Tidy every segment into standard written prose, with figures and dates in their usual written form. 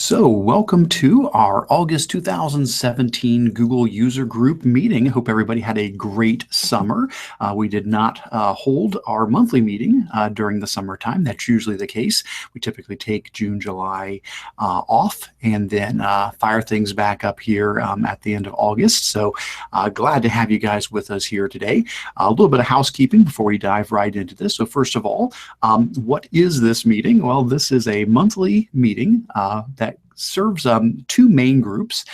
So, welcome to our August 2017 Google User Group meeting. Hope everybody had a great summer. We did not hold our monthly meeting during the summertime. That's usually the case. We typically take June, July off and then fire things back up here at the end of August. So, glad to have you guys with us here today. A little bit of housekeeping before we dive right into this. So, first of all, what is this meeting? Well, this is a monthly meeting that serves two main groups.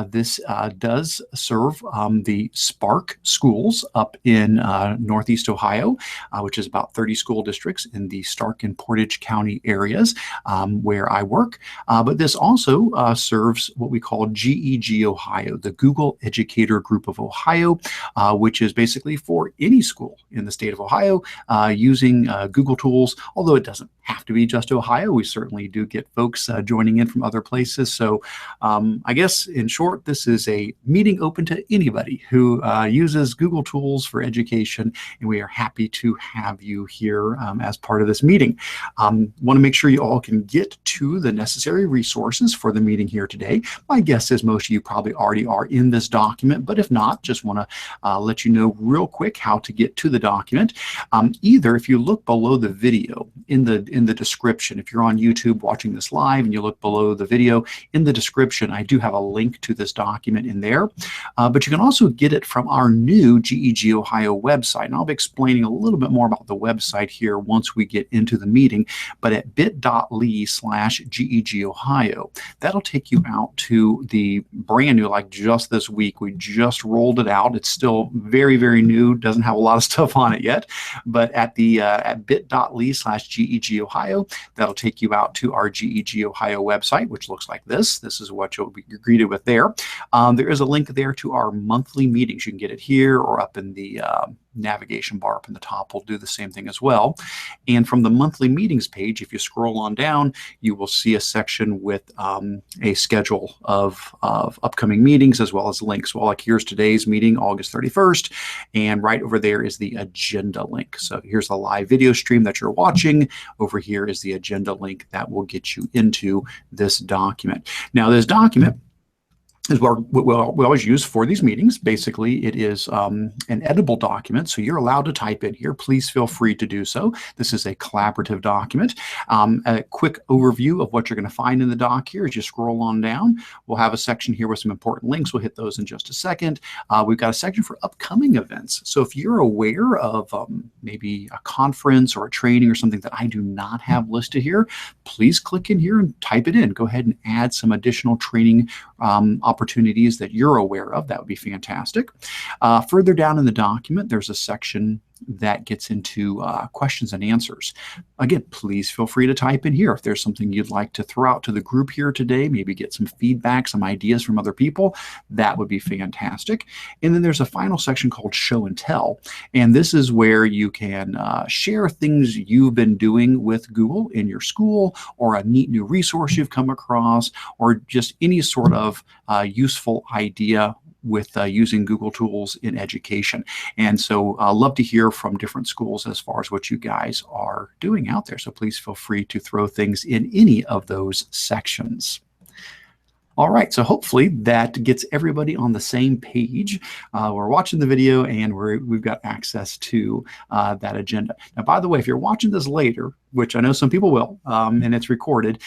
This does serve the Spark schools up in Northeast Ohio, which is about 30 school districts in the Stark and Portage County areas where I work. But this also serves what we call GEG Ohio, the Google Educator Group of Ohio, which is basically for any school in the state of Ohio using Google tools, although it doesn't have to be just Ohio. We certainly do get folks joining in from other places. So I guess in short, this is a meeting open to anybody who uses Google tools for education, and we are happy to have you here as part of this meeting. Want to make sure you all can get to the necessary resources for the meeting here today. My guess is most of you probably already are in this document, but if not, just want to let you know real quick how to get to the document. Either if you look below the video in the description, if you're on YouTube watching this live and you look below the video, in the description, I do have a link to this document in there, but you can also get it from our new GEG Ohio website. And I'll be explaining a little bit more about the website here once we get into the meeting, but at bit.ly/GEG Ohio, that'll take you out to the brand new, like just this week, we just rolled it out. It's still very, very new, doesn't have a lot of stuff on it yet, but at bit.ly/GEG Ohio, that'll take you out to our GEG Ohio website, which looks like this. This is what you'll be greeted with there. There is a link there to our monthly meetings. You can get it here or up in the navigation bar up in the top. We'll do the same thing as well. And from the monthly meetings page, if you scroll on down, you will see a section with a schedule of upcoming meetings as well as links. Well, like here's today's meeting, August 31st, and right over there is the agenda link. So here's the live video stream that you're watching. Over here is the agenda link that will get you into this document. Now, this document is what we always use for these meetings. Basically, it is an editable document, so you're allowed to type in here. Please feel free to do so. This is a collaborative document. A quick overview of what you're going to find in the doc here as you scroll on down. We'll have a section here with some important links. We'll hit those in just a second. We've got a section for upcoming events. So if you're aware of maybe a conference or a training or something that I do not have listed here, please click in here and type it in. Go ahead and add some additional training opportunities that you're aware of. That would be fantastic. Further down in the document, there's a section that gets into questions and answers. Again, please feel free to type in here if there's something you'd like to throw out to the group here today, maybe get some feedback, some ideas from other people. That would be fantastic. And then there's a final section called Show and Tell. And this is where you can share things you've been doing with Google in your school, or a neat new resource you've come across, or just any sort of useful idea with using Google tools in education. And so I'd love to hear from different schools as far as what you guys are doing out there. So please feel free to throw things in any of those sections. All right, so hopefully that gets everybody on the same page. We're watching the video and we've got access to that agenda. Now, by the way, if you're watching this later, which I know some people will, and it's recorded,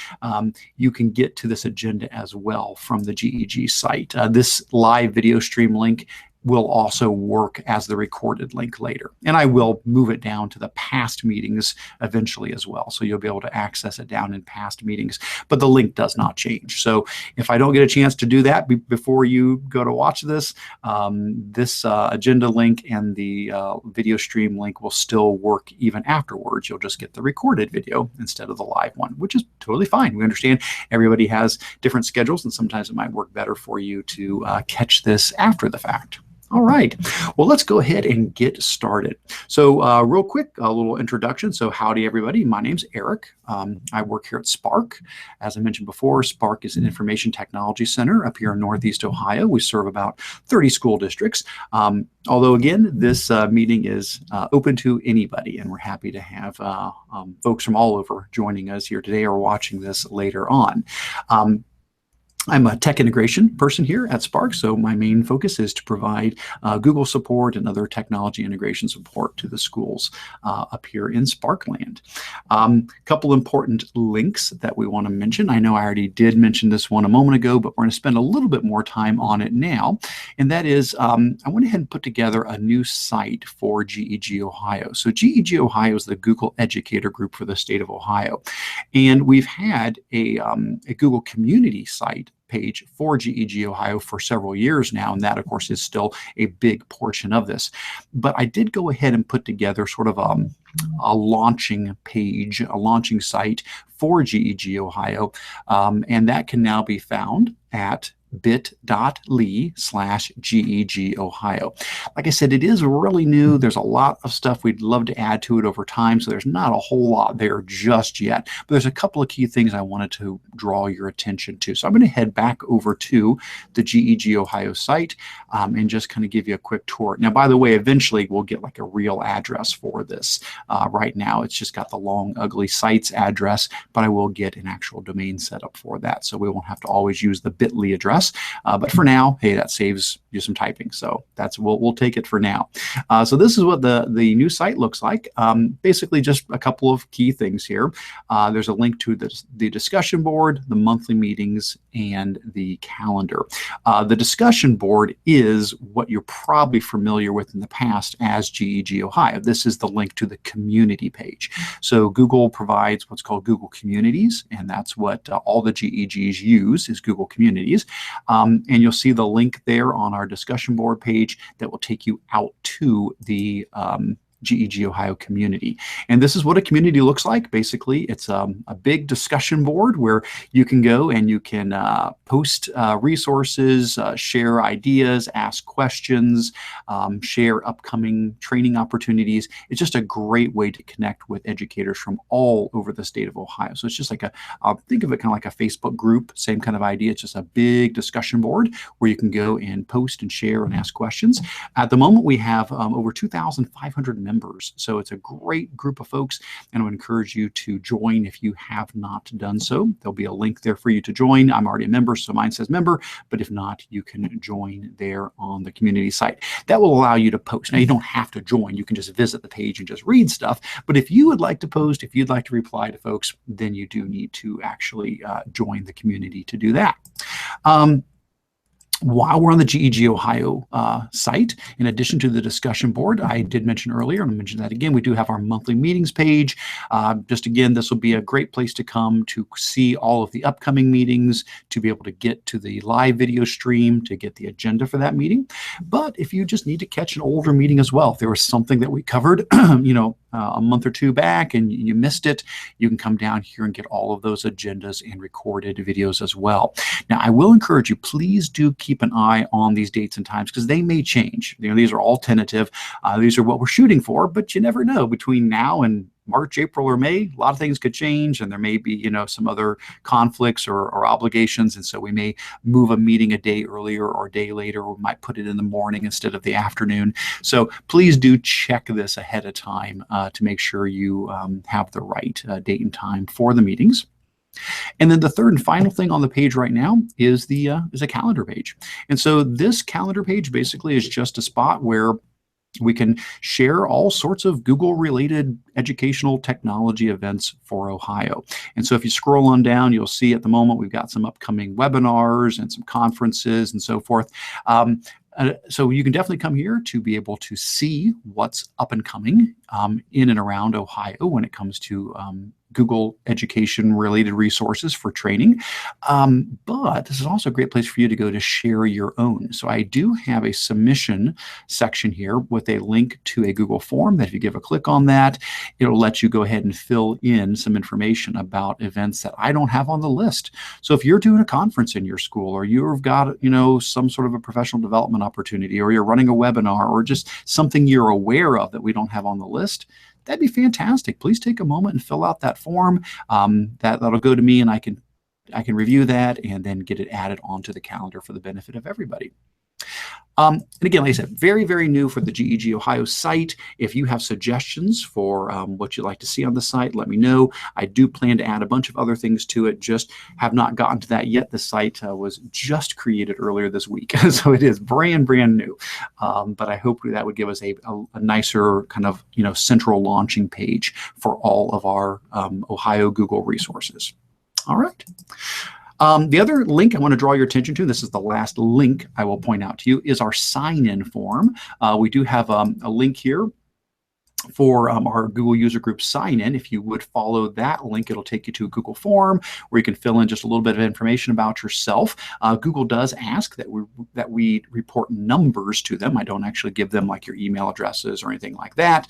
you can get to this agenda as well from the GEG site. This live video stream link will also work as the recorded link later. And I will move it down to the past meetings eventually as well. So you'll be able to access it down in past meetings, but the link does not change. So if I don't get a chance to do that before you go to watch this, this agenda link and the video stream link will still work even afterwards. You'll just get the recorded video instead of the live one, which is totally fine. We understand everybody has different schedules, and sometimes it might work better for you to catch this after the fact. All right, well, let's go ahead and get started. So real quick, a little introduction. So howdy, everybody. My name's Eric. I work here at Spark. As I mentioned before, Spark is an information technology center up here in Northeast Ohio. We serve about 30 school districts. Although, again, this meeting is open to anybody, and we're happy to have folks from all over joining us here today or watching this later on. I'm a tech integration person here at Spark, so my main focus is to provide Google support and other technology integration support to the schools up here in Sparkland. A couple important links that we want to mention. I know I already did mention this one a moment ago, but we're going to spend a little bit more time on it now, and that is I went ahead and put together a new site for GEG Ohio. So GEG Ohio is the Google Educator Group for the state of Ohio, and we've had a Google community site page for GEG Ohio for several years now, and that, of course, is still a big portion of this. But I did go ahead and put together sort of a launching page, a launching site for GEG Ohio, and that can now be found at bit.ly/GEG Ohio. Like I said, it is really new. There's a lot of stuff we'd love to add to it over time, so there's not a whole lot there just yet. But there's a couple of key things I wanted to draw your attention to. So I'm going to head back over to the GEG Ohio site and just kind of give you a quick tour. Now, by the way, eventually we'll get like a real address for this. Right now, it's just got the long, ugly sites address, but I will get an actual domain set up for that, so we won't have to always use the bit.ly address. But for now, hey, that saves you some typing, so that's we'll take it for now. So this is what the new site looks like. Basically, just a couple of key things here. There's a link to the discussion board, the monthly meetings, and the calendar. The discussion board is what you're probably familiar with in the past as GEG Ohio. This is the link to the community page. So Google provides what's called Google Communities, and that's what all the GEGs use is Google Communities. And you'll see the link there on our discussion board page that will take you out to the GEG Ohio community. And this is what a community looks like. Basically, it's a big discussion board where you can go and you can post resources, share ideas, ask questions, share upcoming training opportunities. It's just a great way to connect with educators from all over the state of Ohio. So it's just like think of it kind of like a Facebook group, same kind of idea. It's just a big discussion board where you can go and post and share and ask questions. At the moment, we have over 2,500 members. So it's a great group of folks, and I would encourage you to join if you have not done so. There'll be a link there for you to join. I'm already a member, so mine says member, but if not, you can join there on the community site. That will allow you to post. Now, you don't have to join. You can just visit the page and just read stuff, but if you would like to post, if you'd like to reply to folks, then you do need to actually join the community to do that. While we're on the GEG Ohio site, in addition to the discussion board, I did mention earlier, and I'll mention that again, we do have our monthly meetings page. Just again, this will be a great place to come to see all of the upcoming meetings, to be able to get to the live video stream, to get the agenda for that meeting. But if you just need to catch an older meeting as well, if there was something that we covered, a month or two back and you missed it, you can come down here and get all of those agendas and recorded videos as well. Now, I will encourage you, please do keep an eye on these dates and times because they may change. These are all tentative. These are what we're shooting for, but you never know. Between now and March, April, or May, a lot of things could change, and there may be, some other conflicts or obligations, and so we may move a meeting a day earlier or a day later. We might put it in the morning instead of the afternoon. So please do check this ahead of time to make sure you have the right date and time for the meetings. And then the third and final thing on the page right now is a calendar page. And so this calendar page basically is just a spot where we can share all sorts of Google-related educational technology events for Ohio. And so if you scroll on down, you'll see at the moment we've got some upcoming webinars and some conferences and so forth. So you can definitely come here to be able to see what's up and coming in and around Ohio when it comes to Google education related resources for training. But this is also a great place for you to go to share your own. So I do have a submission section here with a link to a Google form that if you give a click on that, it'll let you go ahead and fill in some information about events that I don't have on the list. So if you're doing a conference in your school, or you've got, some sort of a professional development opportunity, or you're running a webinar, or just something you're aware of that we don't have on the list, that'd be fantastic. Please take a moment and fill out that form. That'll go to me, and I can review that and then get it added onto the calendar for the benefit of everybody. And again, like I said, very, very new for the GEG Ohio site. If you have suggestions for what you'd like to see on the site, let me know. I do plan to add a bunch of other things to it, just have not gotten to that yet. The site was just created earlier this week, so it is brand new. But I hope that would give us a nicer kind of, central launching page for all of our Ohio Google resources. All right. The other link I want to draw your attention to, this is the last link I will point out to you, is our sign-in form. We do have a link here for our Google user group sign-in. If you would follow that link, it'll take you to a Google form where you can fill in just a little bit of information about yourself. Google does ask that we report numbers to them. I don't actually give them like your email addresses or anything like that.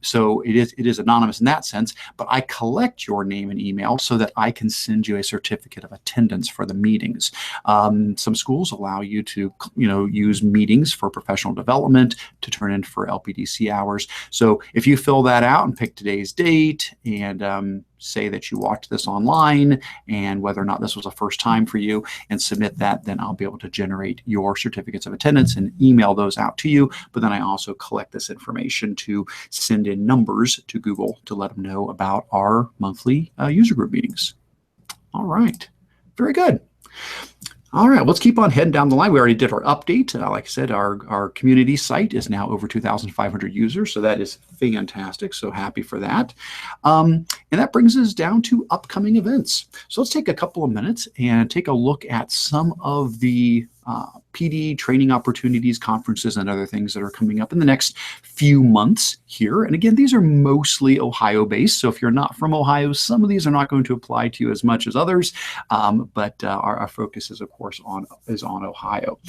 So it is anonymous in that sense, but I collect your name and email so that I can send you a certificate of attendance for the meetings. Some schools allow you to use meetings for professional development to turn in for LPDC hours. So if you fill that out and pick today's date and say that you watched this online and whether or not this was a first time for you and submit that, then I'll be able to generate your certificates of attendance and email those out to you. But then I also collect this information to send in numbers to Google to let them know about our monthly user group meetings. All right, very good. All right, let's keep on heading down the line. We already did our update. Like I said, our community site is now over 2,500 users, so that is fantastic. So happy for that. And that brings us down to upcoming events. So let's take a couple of minutes and take a look at some of the PD training opportunities, conferences, and other things that are coming up in the next few months here. And again, these are mostly Ohio-based. So if you're not from Ohio, some of these are not going to apply to you as much as others. But our focus is, of course, on Ohio.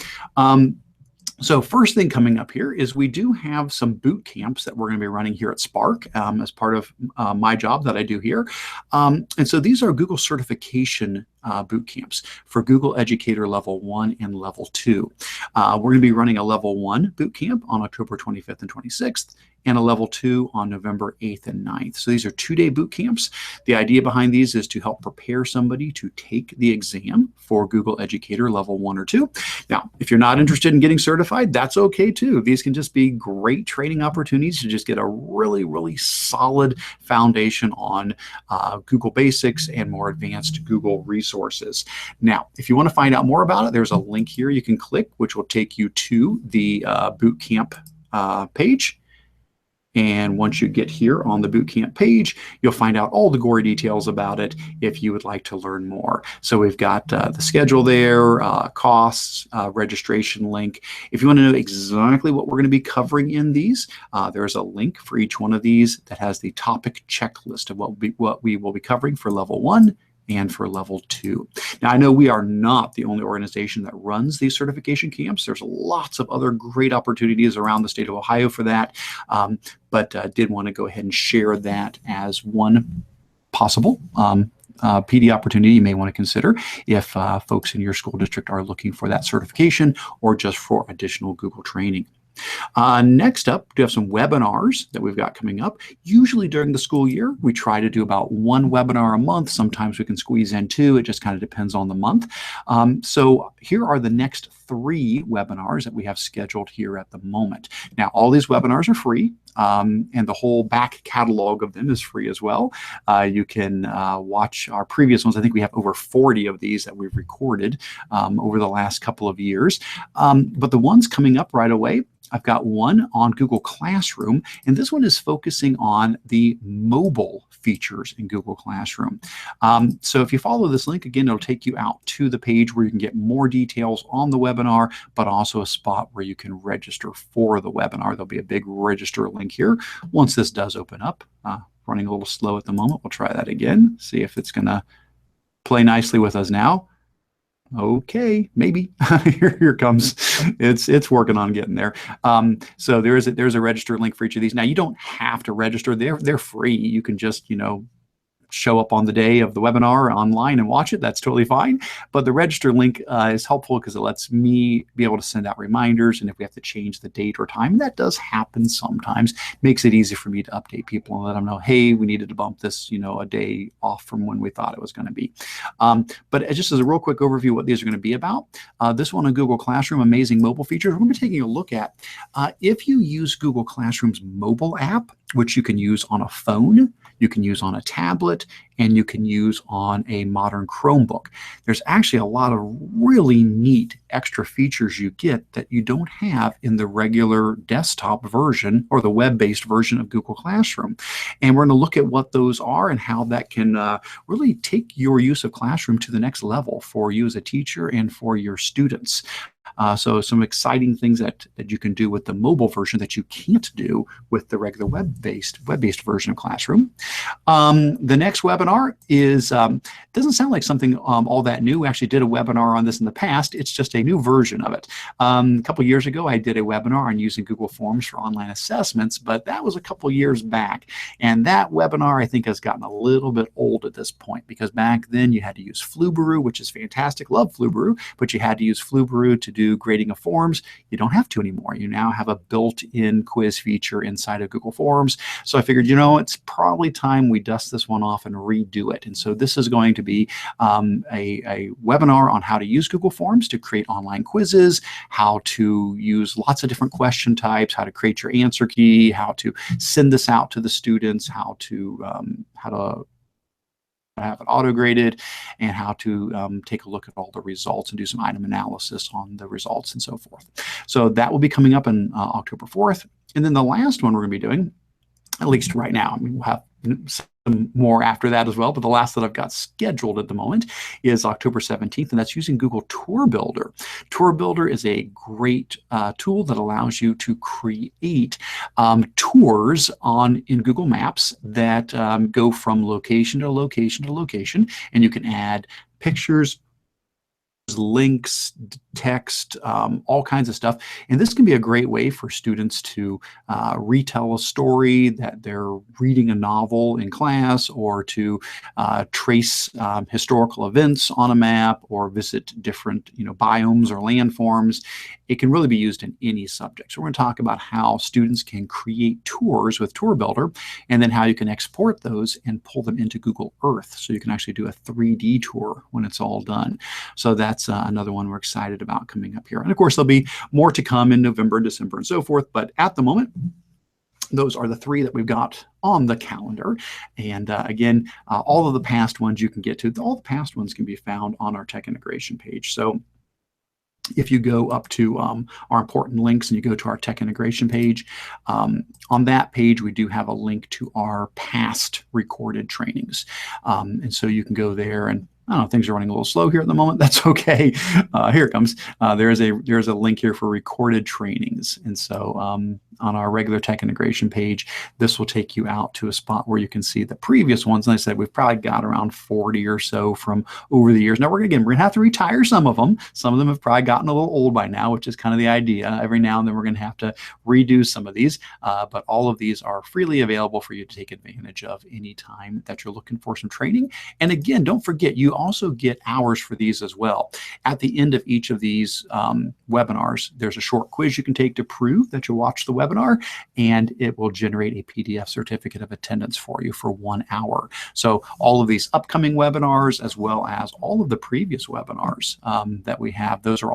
So first thing coming up here is we do have some boot camps that we're going to be running here at Spark as part of my job that I do here. And so these are Google certification boot camps for Google Educator Level 1 and Level 2. We're going to be running a Level 1 boot camp on October 25th and 26th, and a Level 2 on November 8th and 9th. So these are 2-day boot camps. The idea behind these is to help prepare somebody to take the exam for Google Educator Level 1 or 2. Now, if you're not interested in getting certified, that's okay too. These can just be great training opportunities to just get a really, really solid foundation on Google Basics and more advanced Google resources. Now, if you want to find out more about it, there's a link here you can click, which will take you to the boot camp page. And once you get here on the bootcamp page, you'll find out all the gory details about it if you would like to learn more. So we've got the schedule there, costs, registration link. If you want to know exactly what we're going to be covering in these, there's a link for each one of these that has the topic checklist of what we will be covering for Level 1 and for Level 2. Now, I know we are not the only organization that runs these certification camps. There's lots of other great opportunities around the state of Ohio for that, but did want to go ahead and share that as one possible PD opportunity you may want to consider if folks in your school district are looking for that certification or just for additional Google training. Next up, we have some webinars that we've got coming up. Usually during the school year, we try to do about one webinar a month. Sometimes we can squeeze in two. It just kind of depends on the month. So here are the next 3 webinars that we have scheduled here at the moment. Now, all these webinars are free, and the whole back catalog of them is free as well. You can watch our previous ones. I think we have over 40 of these that we've recorded over the last couple of years. But the ones coming up right away, I've got one on Google Classroom, and this one is focusing on the mobile features in Google Classroom. So if you follow this link, again, it'll take you out to the page where you can get more details on the webinar, but also a spot where you can register for the webinar. There'll be a big register link here once this does open up. running a little slow at the moment. We'll try that again, see if it's going to play nicely with us now. Okay, maybe. Here comes. It's working on getting there. So there's a register link for each of these. Now you don't have to register. They're free. You can just, show up on the day of the webinar online and watch it. That's totally fine. But the register link is helpful because it lets me be able to send out reminders. And if we have to change the date or time, that does happen sometimes. Makes it easy for me to update people and let them know, hey, we needed to bump this, a day off from when we thought it was going to be. But just as a real quick overview, what these are going to be about, this one on Google Classroom, amazing mobile features. We're going to be taking a look at if you use Google Classroom's mobile app, which you can use on a phone, you can use on a tablet, and you can use on a modern Chromebook. There's actually a lot of really neat extra features you get that you don't have in the regular desktop version or the web-based version of Google Classroom. And we're going to look at what those are and how that can really take your use of Classroom to the next level for you as a teacher and for your students. So some exciting things that you can do with the mobile version that you can't do with the regular web-based version of Classroom. The next webinar is, doesn't sound like something all that new. We actually did a webinar on this in the past. It's just a new version of it. A couple years ago, I did a webinar on using Google Forms for online assessments, but that was a couple years back. And that webinar, I think, has gotten a little bit old at this point because back then you had to use Flubaroo, which is fantastic. Love Flubaroo, but you had to use Flubaroo to do grading of forms. You don't have to anymore. You now have a built-in quiz feature inside of Google Forms. So I figured, it's probably time we dust this one off and redo it. And so this is going to be a webinar on how to use Google Forms to create online quizzes, how to use lots of different question types, how to create your answer key, how to send this out to the students, how to have it auto-graded, and how to take a look at all the results and do some item analysis on the results and so forth. So that will be coming up on October 4th. And then the last one we're going to be doing, at least right now, we'll have some more after that as well, but the last that I've got scheduled at the moment is October 17th, and that's using Google Tour Builder. Tour Builder is a great tool that allows you to create tours in Google Maps that go from location to location to location, and you can add pictures, links, text, all kinds of stuff. And this can be a great way for students to retell a story that they're reading a novel in class, or to trace historical events on a map, or visit different biomes or landforms. It can really be used in any subject. So we're going to talk about how students can create tours with Tour Builder, and then how you can export those and pull them into Google Earth. So you can actually do a 3D tour when it's all done. So that's another one we're excited about coming up here. And of course, there'll be more to come in November, December, and so forth. But at the moment, those are the three that we've got on the calendar. And again, all of the past ones you can get to. All the past ones can be found on our tech integration page. So if you go up to our important links and you go to our tech integration page, on that page, we do have a link to our past recorded trainings. And so you can go there, and I don't know, things are running a little slow here at the moment. That's okay. Here it comes. There's a link here for recorded trainings. And so on our regular tech integration page, this will take you out to a spot where you can see the previous ones. And I said, we've probably got around 40 or so from over the years. Now we're going to have to retire some of them. Some of them have probably gotten a little old by now, which is kind of the idea. Every now and then we're going to have to redo some of these, but all of these are freely available for you to take advantage of anytime that you're looking for some training. And again, don't forget, you also get hours for these as well. At the end of each of these webinars, there's a short quiz you can take to prove that you watched the webinar, and it will generate a PDF certificate of attendance for you for 1 hour. So all of these upcoming webinars, as well as all of the previous webinars that we have, those will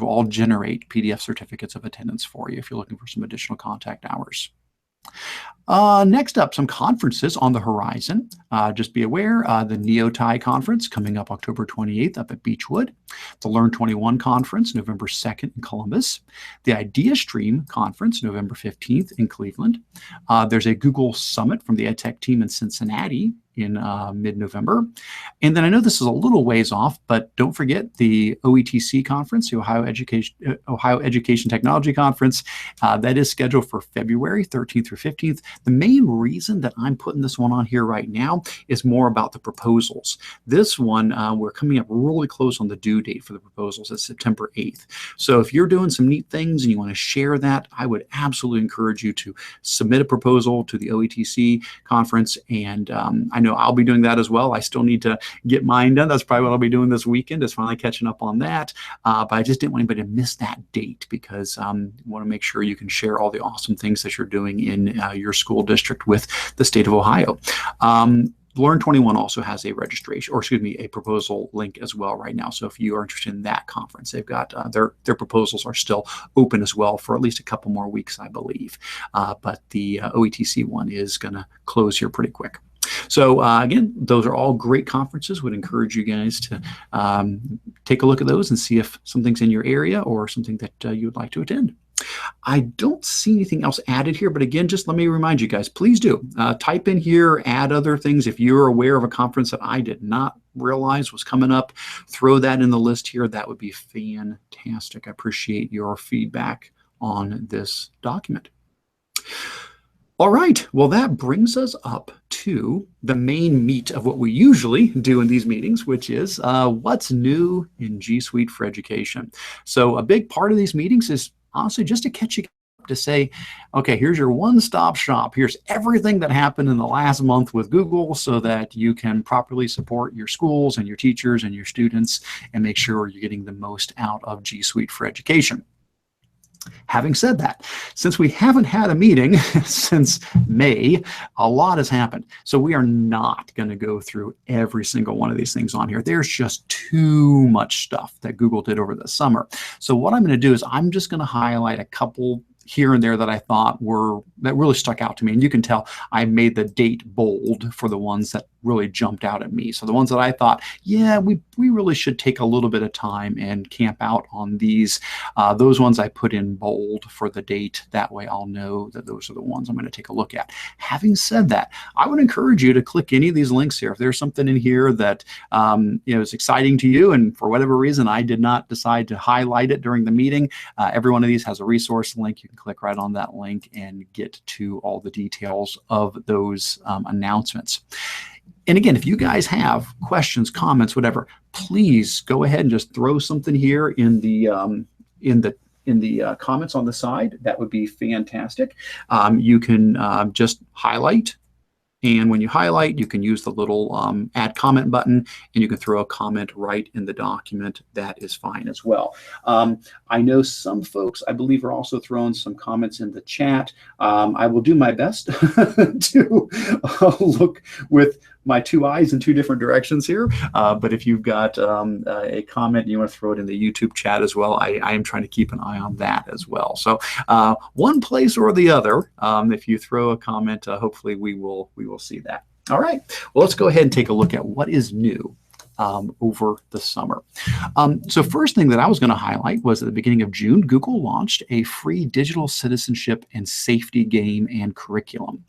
all generate PDF certificates of attendance for you if you're looking for some additional contact hours. Next up, some conferences on the horizon. just be aware, the NeoTi conference coming up October 28th up at Beechwood, the Learn 21 conference November 2nd in Columbus, the Idea Stream conference November 15th in Cleveland. There's a Google Summit from the EdTech team in Cincinnati in mid-November. And then I know this is a little ways off, but don't forget the OETC conference, the Ohio Education Technology Conference. That is scheduled for February 13th through 15th. The main reason that I'm putting this one on here right now is more about the proposals. This one, we're coming up really close on the due date for the proposals. It's September 8th. So if you're doing some neat things and you want to share that, I would absolutely encourage you to submit a proposal to the OETC conference. And I know I'll be doing that as well. I still need to get mine done. That's probably what I'll be doing this weekend, is finally catching up on that. But I just didn't want anybody to miss that date, because you want to make sure you can share all the awesome things that you're doing in your school district with the state of Ohio. Learn 21 also has a registration, or excuse me, a proposal link as well right now. So if you are interested in that conference, they've got their proposals are still open as well for at least a couple more weeks, I believe. But the OETC one is going to close here pretty quick. So again, those are all great conferences. Would encourage you guys to take a look at those and see if something's in your area or something that you would like to attend. I don't see anything else added here, but again, just let me remind you guys, please do type in here, add other things. If you're aware of a conference that I did not realize was coming up, throw that in the list here. That would be fantastic. I appreciate your feedback on this document. All right, well, that brings us up to the main meat of what we usually do in these meetings, which is what's new in G Suite for Education. So a big part of these meetings is honestly just to catch you up, to say, okay, here's your one-stop shop. Here's everything that happened in the last month with Google, so that you can properly support your schools and your teachers and your students and make sure you're getting the most out of G Suite for Education. Having said that, since we haven't had a meeting since May, a lot has happened. So we are not going to go through every single one of these things on here. There's just too much stuff that Google did over the summer. So what I'm going to do is I'm just going to highlight a couple here and there that I thought that really stuck out to me. And you can tell I made the date bold for the ones that really jumped out at me. So the ones that I thought, yeah, we really should take a little bit of time and camp out on these. Those ones I put in bold for the date. That way I'll know that those are the ones I'm going to take a look at. Having said that, I would encourage you to click any of these links here. If there's something in here that is exciting to you, and for whatever reason I did not decide to highlight it during the meeting, every one of these has a resource link. You can click right on that link and get to all the details of those announcements. And again, if you guys have questions, comments, whatever, please go ahead and just throw something here in the comments on the side. That would be fantastic. You can just highlight. And when you highlight, you can use the little add comment button, and you can throw a comment right in the document. That is fine as well. I know some folks, I believe, are also throwing some comments in the chat. I will do my best to look with my two eyes in two different directions here. But if you've got a comment and you want to throw it in the YouTube chat as well, I am trying to keep an eye on that as well. So one place or the other, if you throw a comment, hopefully we will see that. All right, well, let's go ahead and take a look at what is new over the summer. So first thing that I was going to highlight was at the beginning of June, Google launched a free digital citizenship and safety game and curriculum.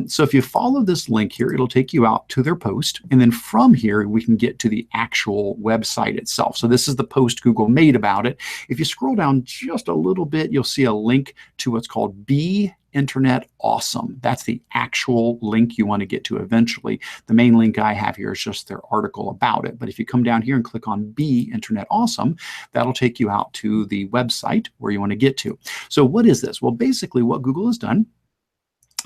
So if you follow this link here, it'll take you out to their post. And then from here, we can get to the actual website itself. So this is the post Google made about it. If you scroll down just a little bit, you'll see a link to what's called Be Internet Awesome. That's the actual link you want to get to eventually. The main link I have here is just their article about it. But if you come down here and click on Be Internet Awesome, that'll take you out to the website where you want to get to. So what is this? Well, basically what Google has done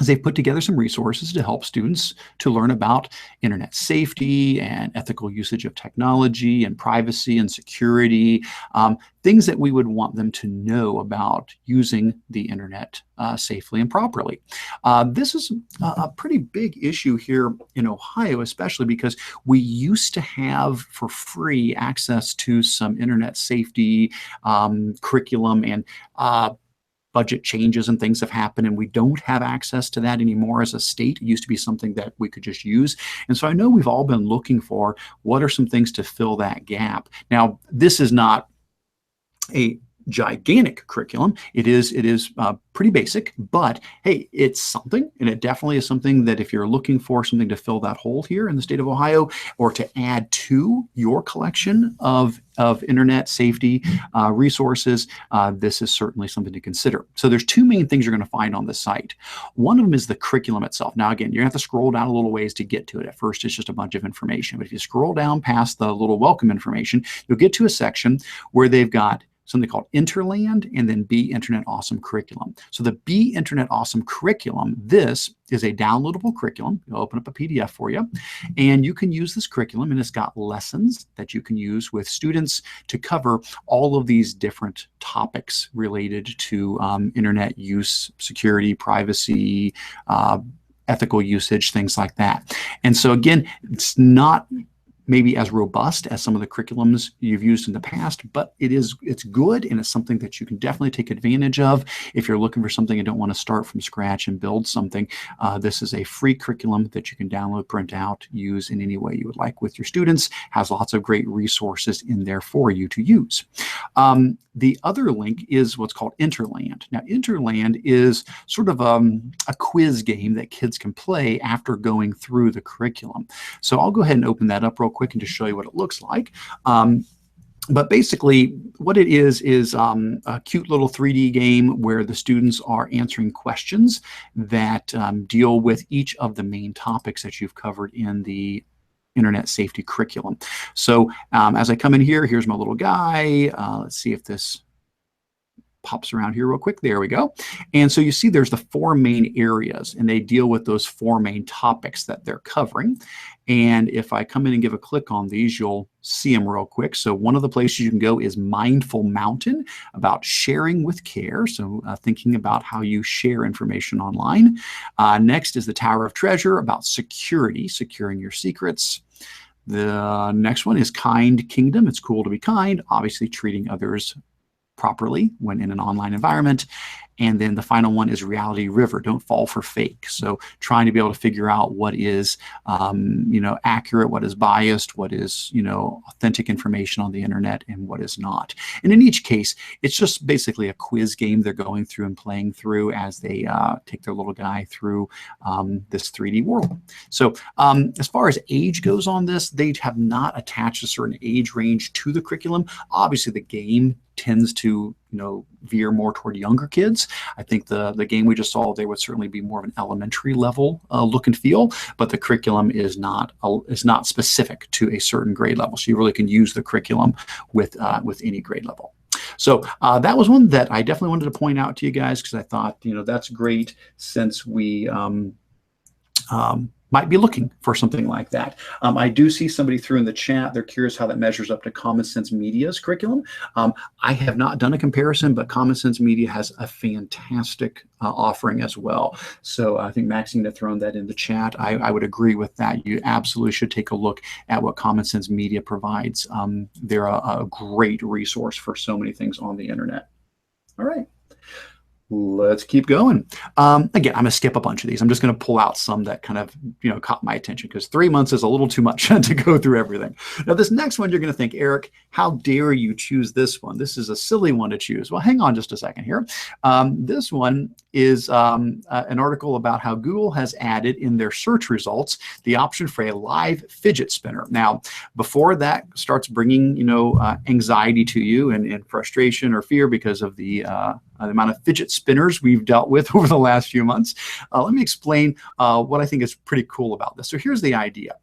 is they've put together some resources to help students to learn about internet safety and ethical usage of technology and privacy and security, things that we would want them to know about using the internet safely and properly. This is a pretty big issue here in Ohio, especially because we used to have for free access to some internet safety curriculum and budget changes and things have happened, and we don't have access to that anymore as a state. It used to be something that we could just use. And so I know we've all been looking for what are some things to fill that gap. Now, this is not a gigantic curriculum. It is pretty basic, but hey, it's something, and it definitely is something that if you're looking for something to fill that hole here in the state of Ohio, or to add to your collection of internet safety resources, this is certainly something to consider. So there's two main things you're going to find on the site. One of them is the curriculum itself. Now, again, you're going to have to scroll down a little ways to get to it. At first, it's just a bunch of information, but if you scroll down past the little welcome information, you'll get to a section where they've got something called Interland, and then Be Internet Awesome Curriculum. So the Be Internet Awesome Curriculum, this is a downloadable curriculum. It'll open up a PDF for you, and you can use this curriculum, and it's got lessons that you can use with students to cover all of these different topics related to internet use, security, privacy, ethical usage, things like that. And so again, it's not maybe as robust as some of the curriculums you've used in the past, but it's good, and it's something that you can definitely take advantage of if you're looking for something and don't want to start from scratch and build something. This is a free curriculum that you can download, print out, use in any way you would like with your students. Has lots of great resources in there for you to use. The other link is what's called Interland. Now, Interland is sort of a quiz game that kids can play after going through the curriculum. So I'll go ahead and open that up real quick and just show you what it looks like. But basically, what it is a cute little 3D game where the students are answering questions that deal with each of the main topics that you've covered in the internet safety curriculum. So as I come in here, here's my little guy. Let's see if this pops around here real quick. There we go. And so you see there's the four main areas, and they deal with those four main topics that they're covering. And if I come in and give a click on these, you'll see them real quick. So one of the places you can go is Mindful Mountain, about sharing with care. So thinking about how you share information online. Next is the Tower of Treasure, about security, securing your secrets. The next one is Kind Kingdom. It's cool to be kind, obviously treating others properly when in an online environment. And then the final one is Reality River, don't fall for fake. So trying to be able to figure out what is, accurate, what is biased, what is, authentic information on the internet, and what is not. And in each case, it's just basically a quiz game they're going through and playing through as they take their little guy through this 3D world. So as far as age goes on this, they have not attached a certain age range to the curriculum. Obviously, the game tends to veer more toward younger kids. I think the game we just saw, there would certainly be more of an elementary level look and feel, but the curriculum is not specific to a certain grade level. So you really can use the curriculum with any grade level. So that was one that I definitely wanted to point out to you guys, because I thought that's great, since we might be looking for something like that. I do see somebody through in the chat. They're curious how that measures up to Common Sense Media's curriculum. I have not done a comparison, but Common Sense Media has a fantastic offering as well. So I think Maxine had thrown that in the chat. I would agree with that. You absolutely should take a look at what Common Sense Media provides. They're a great resource for so many things on the internet. All right. Let's keep going. Again, I'm going to skip a bunch of these. I'm just going to pull out some that kind of, caught my attention, because 3 months is a little too much to go through everything. Now, this next one, you're going to think, Eric, how dare you choose this one? This is a silly one to choose. Well, hang on just a second here. This one is an article about how Google has added in their search results the option for a live fidget spinner. Now, before that starts bringing, anxiety to you and frustration or fear because of the amount of fidget spinners we've dealt with over the last few months, let me explain what I think is pretty cool about this. So here's the idea.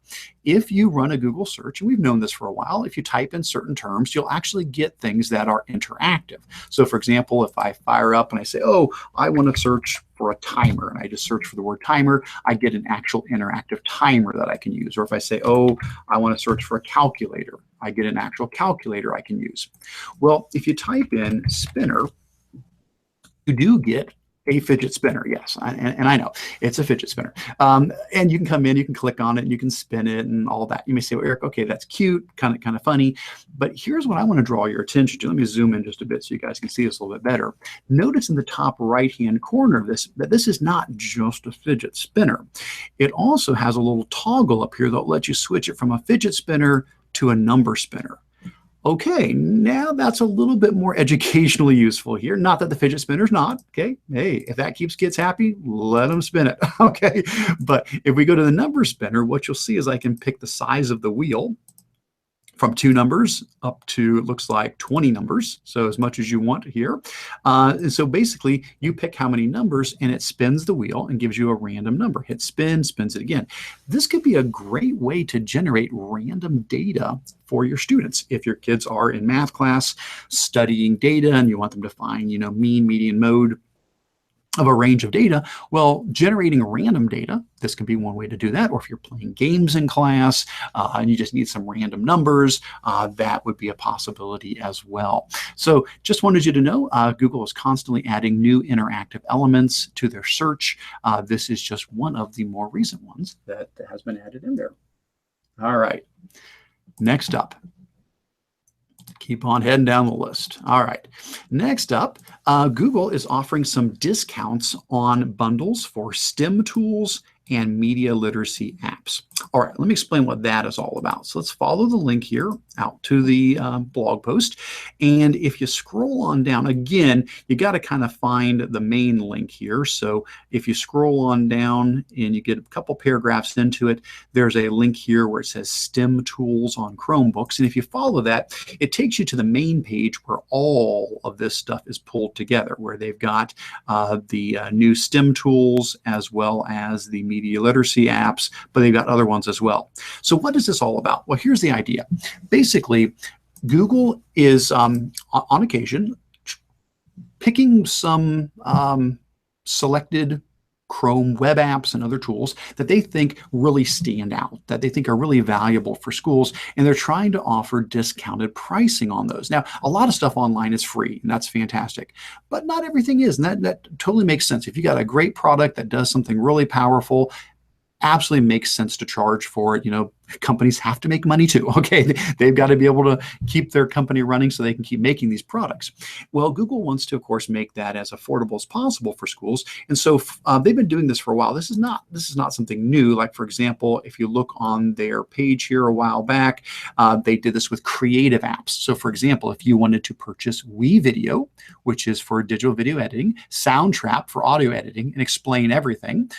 If you run a Google search, and we've known this for a while, if you type in certain terms, you'll actually get things that are interactive. So for example, if I fire up and I say, oh, I want to search for a timer, and I just search for the word timer, I get an actual interactive timer that I can use. Or if I say, oh, I want to search for a calculator, I get an actual calculator I can use. Well, if you type in spinner, you do get A fidget spinner, yes, and I know it's a fidget spinner. And you can come in, you can click on it, and you can spin it and all that. You may say, well, Eric, okay, that's cute, kind of funny, but here's what I want to draw your attention to. Let me zoom in just a bit so you guys can see this a little bit better. Notice in the top right-hand corner of this that this is not just a fidget spinner. It also has a little toggle up here that'll let you switch it from a fidget spinner to a number spinner. Okay, now that's a little bit more educationally useful here. Not that the fidget spinner's not, okay? Hey, if that keeps kids happy, let them spin it, okay? But if we go to the number spinner, what you'll see is I can pick the size of the wheel from 2 numbers up to, it looks like 20 numbers, so as much as you want here. And so basically, you pick how many numbers, and it spins the wheel and gives you a random number. Hit spin, spins it again. This could be a great way to generate random data for your students. If your kids are in math class studying data and you want them to find, mean, median, mode of a range of data, well, generating random data, this can be one way to do that. Or if you're playing games in class and you just need some random numbers, that would be a possibility as well. So just wanted you to know, Google is constantly adding new interactive elements to their search. This is just one of the more recent ones that has been added in there. All right, next up. Keep on heading down the list. All right. Next up, Google is offering some discounts on bundles for STEM tools and media literacy apps. All right, let me explain what that is all about. So let's follow the link here out to the blog post. And if you scroll on down, again, you got to kind of find the main link here. So if you scroll on down and you get a couple paragraphs into it, there's a link here where it says STEM tools on Chromebooks. And if you follow that, it takes you to the main page where all of this stuff is pulled together, where they've got the new STEM tools as well as the media literacy apps, but they've got other ones as well. So what is this all about? Well, here's the idea. Basically, Google is on occasion picking some selected Chrome web apps and other tools that they think really stand out, that they think are really valuable for schools, and they're trying to offer discounted pricing on those. Now, a lot of stuff online is free, and that's fantastic, but not everything is, and that totally makes sense. If you got a great product that does something really powerful, absolutely makes sense to charge for it. Companies have to make money too. Okay, they've got to be able to keep their company running so they can keep making these products. Well, Google wants to, of course, make that as affordable as possible for schools, and so they've been doing this for a while. This is not something new. Like, for example, if you look on their page here a while back, they did this with creative apps. So, for example, if you wanted to purchase WeVideo, which is for digital video editing, Soundtrap for audio editing, and Explain Everything,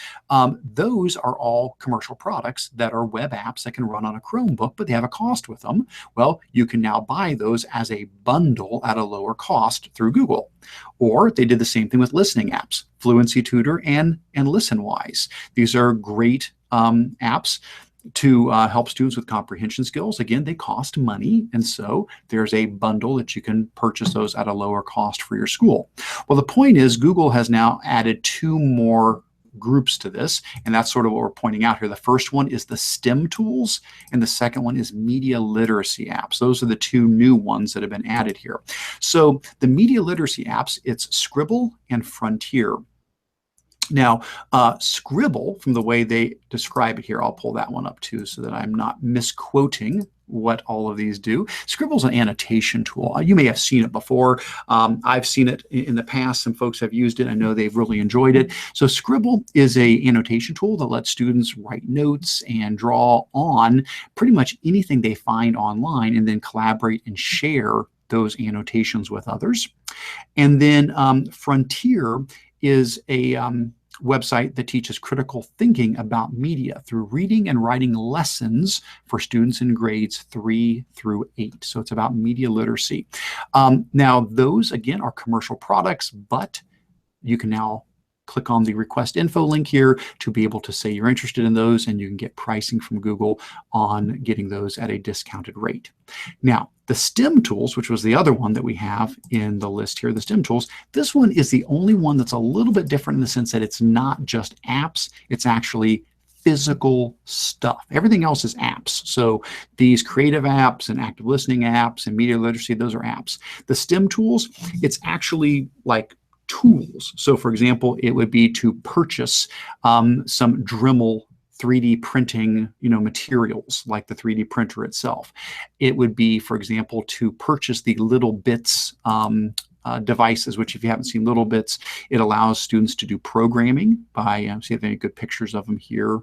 those are all commercial products that are web apps that can run on a Chromebook, but they have a cost with them. Well, you can now buy those as a bundle at a lower cost through Google. Or they did the same thing with listening apps, Fluency Tutor and ListenWise. These are great apps to help students with comprehension skills. Again, they cost money, and so there's a bundle that you can purchase those at a lower cost for your school. Well, the point is Google has now added 2 more groups to this, and that's sort of what we're pointing out here. The first one is the STEM tools, and the second one is media literacy apps. Those are the 2 new ones that have been added here. So the media literacy apps, it's Scribble and Frontier. Now, Scribble, from the way they describe it here, I'll pull that one up too so that I'm not misquoting what all of these do. Scribble's an annotation tool. You may have seen it before. I've seen it in the past. Some folks have used it. I know they've really enjoyed it. So Scribble is a annotation tool that lets students write notes and draw on pretty much anything they find online and then collaborate and share those annotations with others. And then Frontier is a website that teaches critical thinking about media through reading and writing lessons for students in grades 3 through 8. So it's about media literacy. Now, those, again, are commercial products, but you can now click on the request info link here to be able to say you're interested in those, and you can get pricing from Google on getting those at a discounted rate. Now, the STEM tools, which was the other one that we have in the list here, the STEM tools, this one is the only one that's a little bit different in the sense that it's not just apps, it's actually physical stuff. Everything else is apps. So these creative apps and active listening apps and media literacy, those are apps. The STEM tools, it's actually like tools. So for example, it would be to purchase some Dremel 3D printing, materials like the 3D printer itself. It would be, for example, to purchase the Little Bits devices, which if you haven't seen Little Bits, it allows students to do programming by, see if there are any good pictures of them here.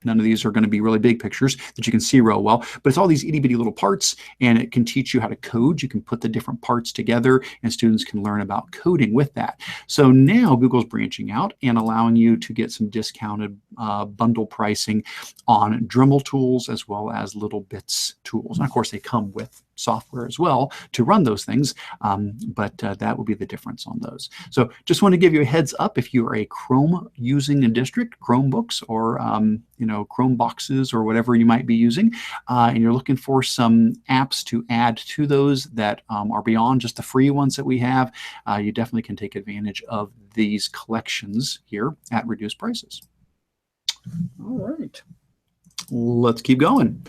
None of these are going to be really big pictures that you can see real well, but it's all these itty bitty little parts, and it can teach you how to code. You can put the different parts together, and students can learn about coding with that. So now Google's branching out and allowing you to get some discounted bundle pricing on Dremel tools as well as Little Bits tools. And of course, they come with software as well to run those things, but that will be the difference on those. So just want to give you a heads up if you are a Chrome using a district, Chromebooks or Chromeboxes or whatever you might be using, and you're looking for some apps to add to those that are beyond just the free ones that we have, you definitely can take advantage of these collections here at reduced prices. All right, let's keep going.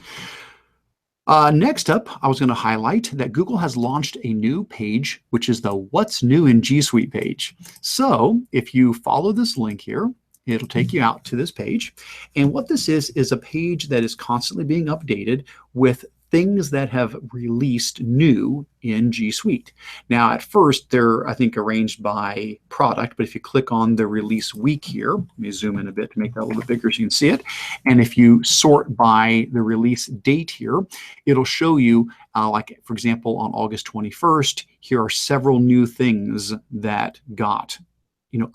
Next up, I was going to highlight that Google has launched a new page, which is the What's New in G Suite page. So if you follow this link here, it'll take you out to this page. And what this is a page that is constantly being updated with things that have released new in G Suite. Now, at first, they're, I think, arranged by product, but if you click on the release week here, let me zoom in a bit to make that a little bit bigger so you can see it. And if you sort by the release date here, it'll show you, like, for example, on August 21st, here are several new things that got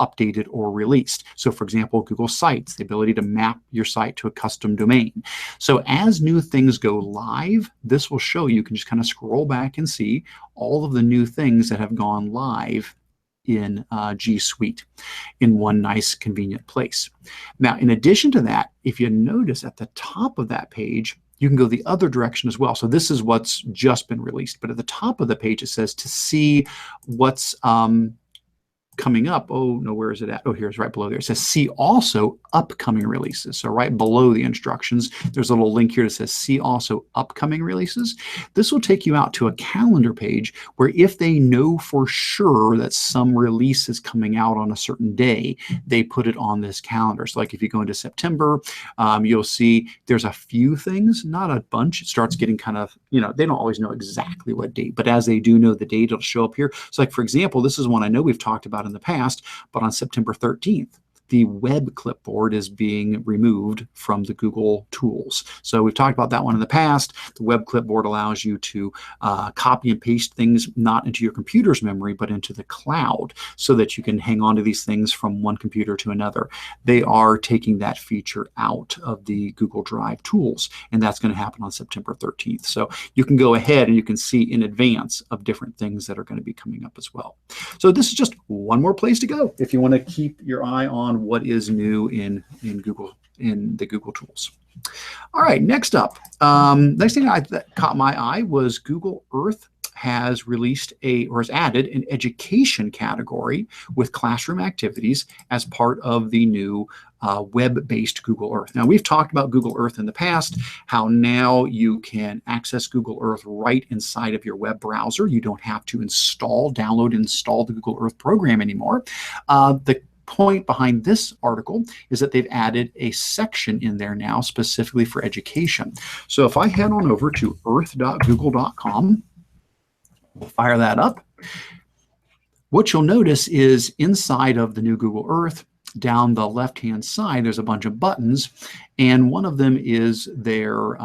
updated or released. So for example, Google Sites, the ability to map your site to a custom domain. So as new things go live, this will show you can just kind of scroll back and see all of the new things that have gone live in G Suite in one nice convenient place. Now, in addition to that, if you notice at the top of that page, you can go the other direction as well. So this is what's just been released, but at the top of the page, it says to see what's coming up. Oh, no, where is it at? Oh, here's right below there. It says see also upcoming releases. So right below the instructions, there's a little link here that says see also upcoming releases. This will take you out to a calendar page where if they know for sure that some release is coming out on a certain day, they put it on this calendar. So like if you go into September, you'll see there's a few things, not a bunch. It starts getting kind of, they don't always know exactly what date, but as they do know the date, it'll show up here. So like, for example, this is one I know we've talked about in the past, but on September 13th, the web clipboard is being removed from the Google tools. So we've talked about that one in the past. The web clipboard allows you to copy and paste things not into your computer's memory, but into the cloud so that you can hang on to these things from one computer to another. They are taking that feature out of the Google Drive tools, and that's going to happen on September 13th. So you can go ahead and you can see in advance of different things that are going to be coming up as well. So this is just one more place to go if you want to keep your eye on what is new in Google, in the Google tools. All right, next up, next thing that caught my eye was Google Earth has released or has added an education category with classroom activities as part of the new web-based Google Earth. Now, we've talked about Google Earth in the past, how now you can access Google Earth right inside of your web browser. You don't have to download, install the Google Earth program anymore. The point behind this article is that they've added a section in there now specifically for education. So if I head on over to earth.google.com, we'll fire that up. What you'll notice is inside of the new Google Earth, down the left-hand side, there's a bunch of buttons, and one of them is their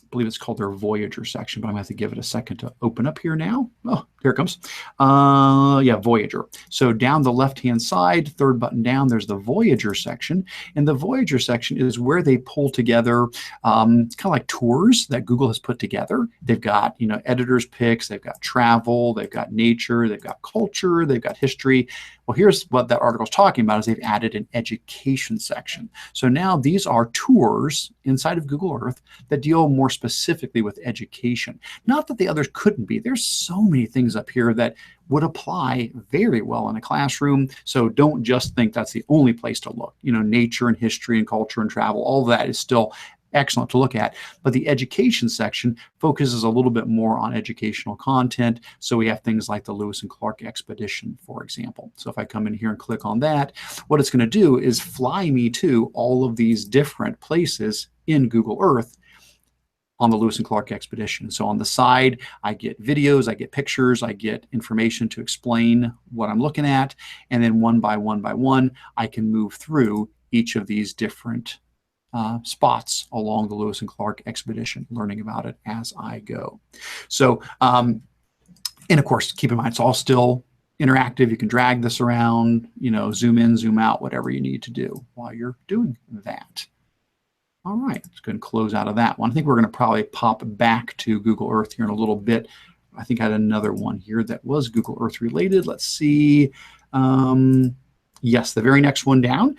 I believe it's called their Voyager section, but I'm going to have to give it a second to open up here now. Oh, here it comes. Yeah, Voyager. So down the left-hand side, third button down, there's the Voyager section. And the Voyager section is where they pull together, it's kind of like tours that Google has put together. They've got, editors' picks, they've got travel, they've got nature, they've got culture, they've got history. Well, here's what that article is talking about is they've added an education section. So now these are tours inside of Google Earth that deal more specifically with education. Not that the others couldn't be. There's so many things up here that would apply very well in a classroom. So don't just think that's the only place to look. Nature and history and culture and travel, all of that is still excellent to look at. But the education section focuses a little bit more on educational content. So we have things like the Lewis and Clark expedition, for example. So if I come in here and click on that, what it's going to do is fly me to all of these different places in Google Earth on the Lewis and Clark expedition. So on the side, I get videos, I get pictures, I get information to explain what I'm looking at. And then one by one, I can move through each of these different spots along the Lewis and Clark expedition, learning about it as I go. So, and of course, keep in mind, it's all still interactive. You can drag this around, you know, zoom in, zoom out, whatever you need to do while you're doing that. All right, let's go and close out of that one. I think we're going to probably pop back to Google Earth here in a little bit. I think I had another one here that was Google Earth related. Let's see. Yes, the very next one down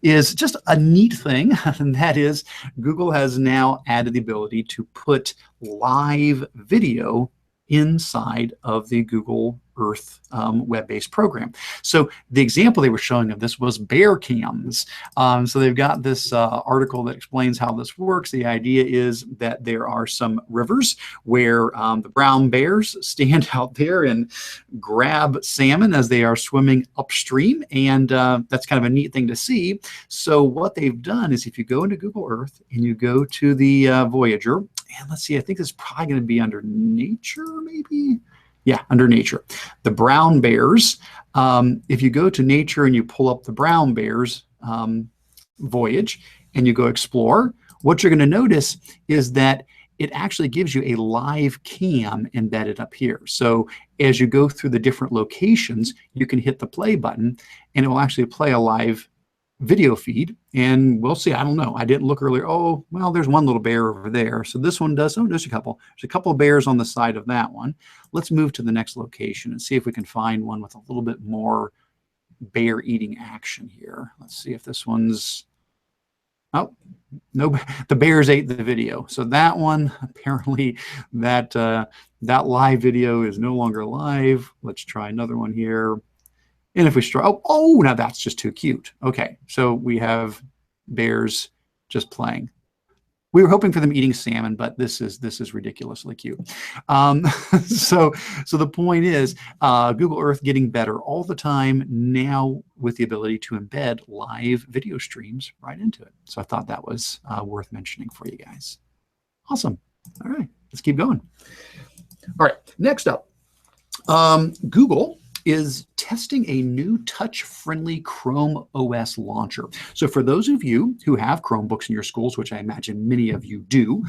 is just a neat thing, and that is Google has now added the ability to put live video inside of the Google Earth web-based program. So the example they were showing of this was bear cams. So they've got this article that explains how this works. The idea is that there are some rivers where the brown bears stand out there and grab salmon as they are swimming upstream, and that's kind of a neat thing to see. So what they've done is if you go into Google Earth and you go to the Voyager, and let's see, I think this is probably going to be under nature, maybe. Yeah, under nature. The brown bears, if you go to nature and you pull up the brown bears voyage and you go explore, what you're going to notice is that it actually gives you a live cam embedded up here. So as you go through the different locations, you can hit the play button and it will actually play a live video feed, and we'll see. I don't know. I didn't look earlier. Oh, well, there's one little bear over there. So this one does. Oh, there's a couple. There's a couple of bears on the side of that one. Let's move to the next location and see if we can find one with a little bit more bear eating action here. Let's see if this one's. Oh, no, the bears ate the video. So that one, apparently that that live video is no longer live. Let's try another one here. And if we struggle, oh, now that's just too cute. Okay, so we have bears just playing. We were hoping for them eating salmon, but this is ridiculously cute. So the point is, Google Earth getting better all the time now with the ability to embed live video streams right into it. So I thought that was worth mentioning for you guys. Awesome. All right, let's keep going. All right, next up, Google is testing a new touch-friendly Chrome OS launcher. So for those of you who have Chromebooks in your schools, which I imagine many of you do,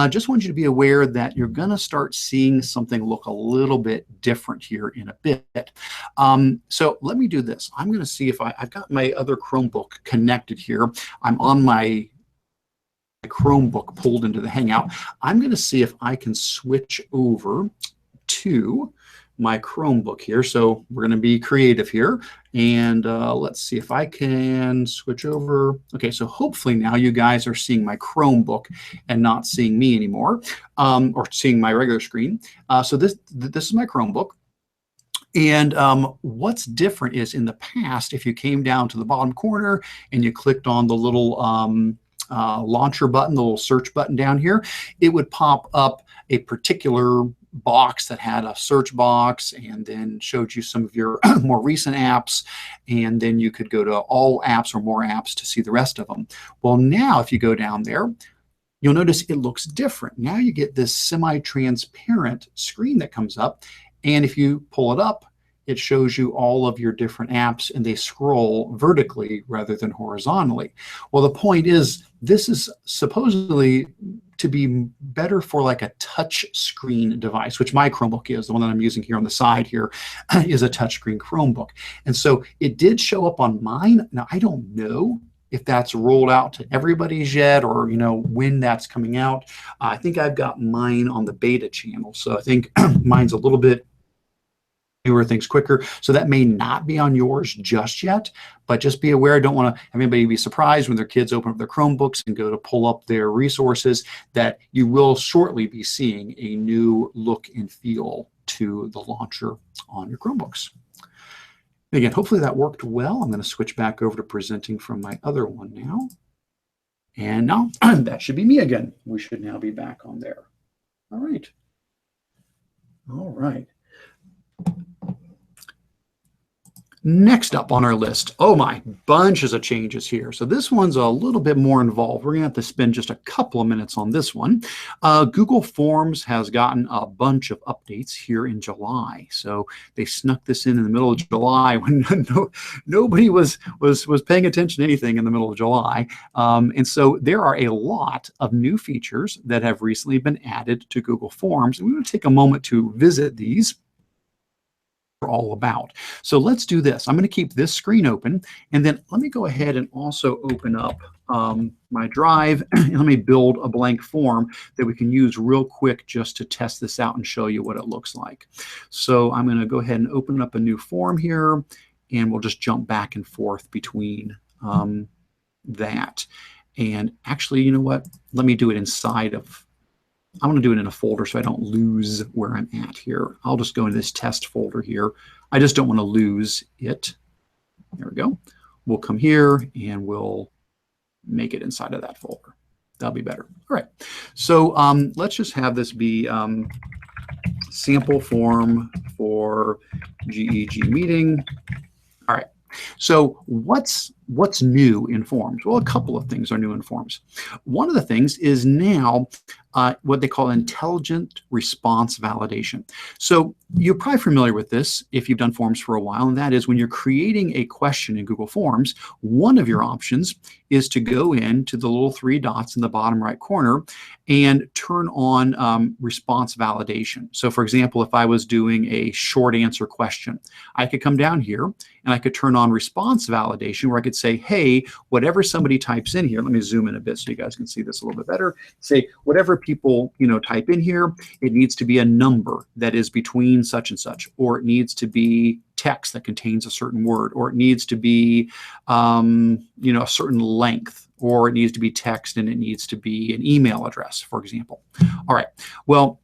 just want you to be aware that you're going to start seeing something look a little bit different here in a bit. So let me do this. I'm going to see if I've got my other Chromebook connected here. I'm on my Chromebook pulled into the Hangout. I'm going to see if I can switch over to my Chromebook here. So we're going to be creative here, and let's see if I can switch over. Okay, so hopefully now you guys are seeing my Chromebook and not seeing me anymore, or seeing my regular screen. So this is my Chromebook. And what's different is in the past, if you came down to the bottom corner and you clicked on the little launcher button, the little search button down here, it would pop up a particular box that had a search box and then showed you some of your more recent apps, and then you could go to all apps or more apps to see the rest of them. Well, now if you go down there, you'll notice it looks different. Now you get this semi-transparent screen that comes up, and if you pull it up, it shows you all of your different apps, and they scroll vertically rather than horizontally. Well, the point is, this is supposedly to be better for like a touch screen device, which my Chromebook is. The one that I'm using here on the side here is a touchscreen Chromebook. And so it did show up on mine. Now, I don't know if that's rolled out to everybody's yet, or when that's coming out. I think I've got mine on the beta channel. So I think mine's a little bit newer, things quicker. So that may not be on yours just yet, but just be aware. I don't want to have anybody be surprised when their kids open up their Chromebooks and go to pull up their resources, that you will shortly be seeing a new look and feel to the launcher on your Chromebooks. Again, hopefully that worked well. I'm going to switch back over to presenting from my other one now. And now that should be me again. We should now be back on there. All right. All right. Next up on our list, oh my, bunches of changes here. So this one's a little bit more involved. We're gonna have to spend just a couple of minutes on this one. Google Forms has gotten a bunch of updates here in July. So they snuck this in the middle of July when nobody was paying attention to anything in the middle of July. And so there are a lot of new features that have recently been added to Google Forms. And we want to take a moment to visit these all about. So let's do this. I'm going to keep this screen open, and then let me go ahead and also open up my drive, and let me build a blank form that we can use real quick just to test this out and show you what it looks like. So I'm going to go ahead and open up a new form here, and we'll just jump back and forth between that. And actually, you know what? Let me do it inside of, I want to do it in a folder so I don't lose where I'm at here. I'll just go into this test folder here. I just don't want to lose it. There we go. We'll come here and we'll make it inside of that folder. That'll be better. All right. So let's just have this be sample form for GEG meeting. All right. So what's new in Forms? Well, a couple of things are new in Forms. One of the things is now what they call intelligent response validation. So you're probably familiar with this if you've done Forms for a while, and that is when you're creating a question in Google Forms, one of your options is to go into the little three dots in the bottom right corner and turn on response validation. So for example, if I was doing a short answer question, I could come down here and I could turn on response validation where I could say, hey, whatever somebody types in here, let me zoom in a bit so you guys can see this a little bit better. Say, whatever people type in here, it needs to be a number that is between such and such, or it needs to be text that contains a certain word, or it needs to be a certain length, or it needs to be text and it needs to be an email address, for example. All right, well,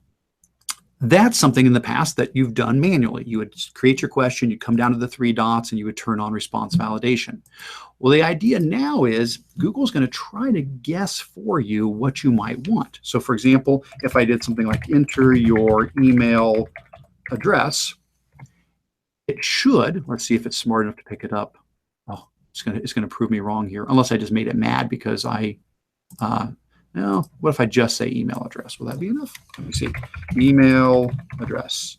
that's something in the past that you've done manually. You would create your question, you'd come down to the three dots, and you would turn on response validation. Well, the idea now is Google's going to try to guess for you what you might want. So for example, if I did something like enter your email address, it should, let's see if it's smart enough to pick it up. Oh, it's going to prove me wrong here, unless I just made it mad because no, what if I just say email address? Will that be enough? Let me see. Email address.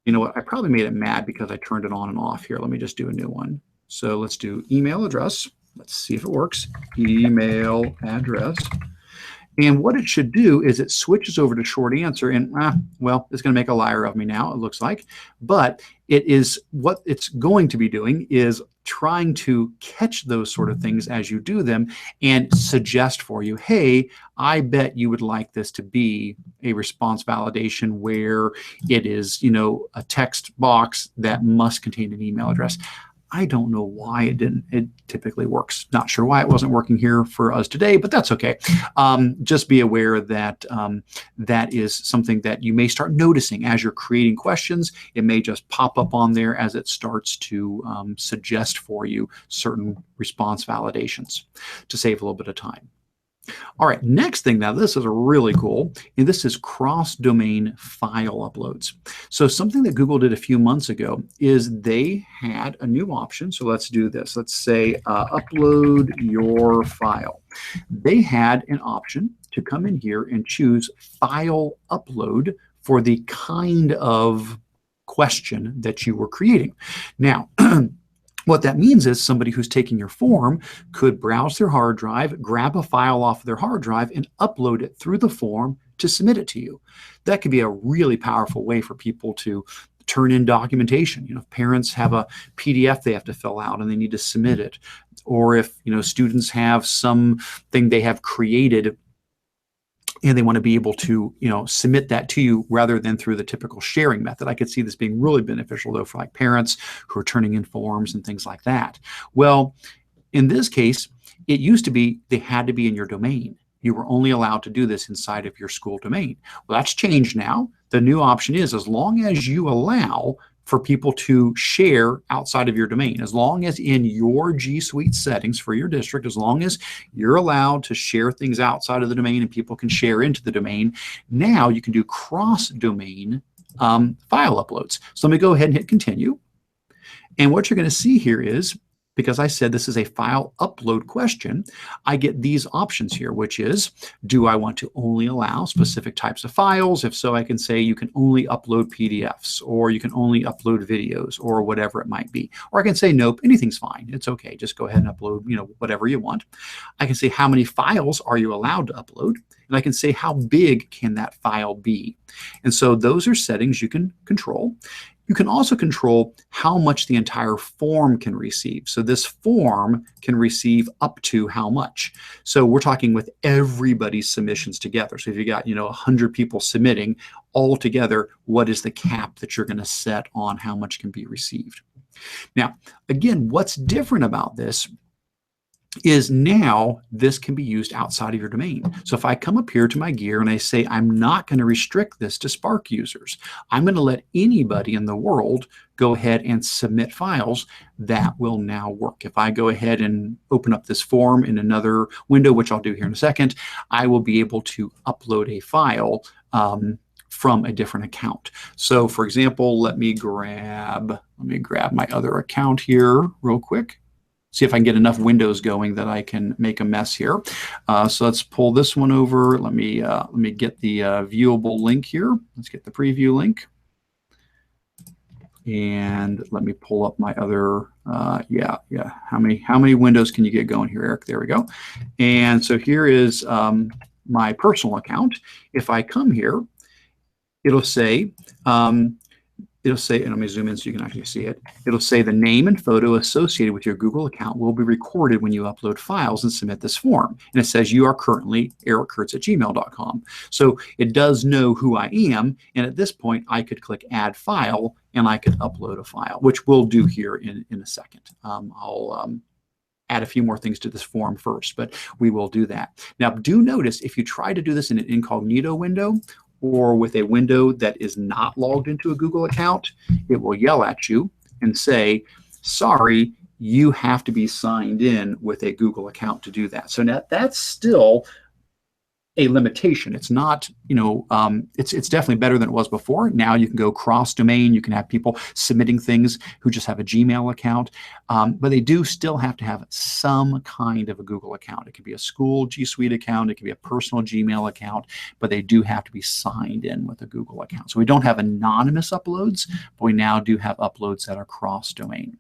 You know what? I probably made it mad because I turned it on and off here. Let me just do a new one. So let's do email address. Let's see if it works. Email address. And what it should do is it switches over to short answer, and well, it's going to make a liar of me now, it looks like. But it is what it's going to be doing is trying to catch those sort of things as you do them and suggest for you, hey, I bet you would like this to be a response validation where it is, a text box that must contain an email address. I don't know why it didn't. It typically works. Not sure why it wasn't working here for us today, but that's okay. Just be aware that that is something that you may start noticing as you're creating questions. It may just pop up on there as it starts to suggest for you certain response validations to save a little bit of time. All right, next thing, now this is really cool, and this is cross-domain file uploads. So something that Google did a few months ago is they had a new option. So let's do this. Let's say upload your file. They had an option to come in here and choose file upload for the kind of question that you were creating. Now, what that means is somebody who's taking your form could browse their hard drive, grab a file off of their hard drive, and upload it through the form to submit it to you. That could be a really powerful way for people to turn in documentation. If parents have a PDF they have to fill out and they need to submit it, or if students have something they have created and they want to be able to, submit that to you rather than through the typical sharing method. I could see this being really beneficial, though, for like parents who are turning in forms and things like that. Well, in this case, it used to be they had to be in your domain. You were only allowed to do this inside of your school domain. Well, that's changed now. The new option is as long as you allow for people to share outside of your domain. As long as in your G Suite settings for your district, as long as you're allowed to share things outside of the domain and people can share into the domain, now you can do cross-domain file uploads. So let me go ahead and hit continue. And what you're going to see here is, because I said this is a file upload question, I get these options here, which is, do I want to only allow specific types of files? If so, I can say you can only upload PDFs, or you can only upload videos, or whatever it might be. Or I can say, nope, anything's fine. It's okay. Just go ahead and upload, whatever you want. I can say, how many files are you allowed to upload? And I can say, how big can that file be? And so those are settings you can control. You can also control how much the entire form can receive. So this form can receive up to how much. So we're talking with everybody's submissions together. So if you got 100 people submitting all together, what is the cap that you're going to set on how much can be received? Now, again, what's different about this is now this can be used outside of your domain. So if I come up here to my gear and I say, I'm not going to restrict this to Spark users, I'm going to let anybody in the world go ahead and submit files, that will now work. If I go ahead and open up this form in another window, which I'll do here in a second, I will be able to upload a file from a different account. So for example, let me grab my other account here real quick. See if I can get enough windows going that I can make a mess here. So let's pull this one over. Let me get the viewable link here. Let's get the preview link. And let me pull up my other, yeah. How many windows can you get going here, Eric? There we go. And so here is my personal account. If I come here, it'll say, and let me zoom in so you can actually see it. It'll say the name and photo associated with your Google account will be recorded when you upload files and submit this form. And it says you are currently erickurtz@gmail.com. So it does know who I am. And at this point, I could click add file and I could upload a file, which we'll do here in a second. I'll add a few more things to this form first, but we will do that. Now, do notice if you try to do this in an incognito window, or with a window that is not logged into a Google account, it will yell at you and say, sorry, you have to be signed in with a Google account to do that. So now that's still a limitation. It's not, it's definitely better than it was before. Now you can go cross-domain. You can have people submitting things who just have a Gmail account, but they do still have to have some kind of a Google account. It could be a school G Suite account. It could be a personal Gmail account, but they do have to be signed in with a Google account. So we don't have anonymous uploads, but we now do have uploads that are cross-domain.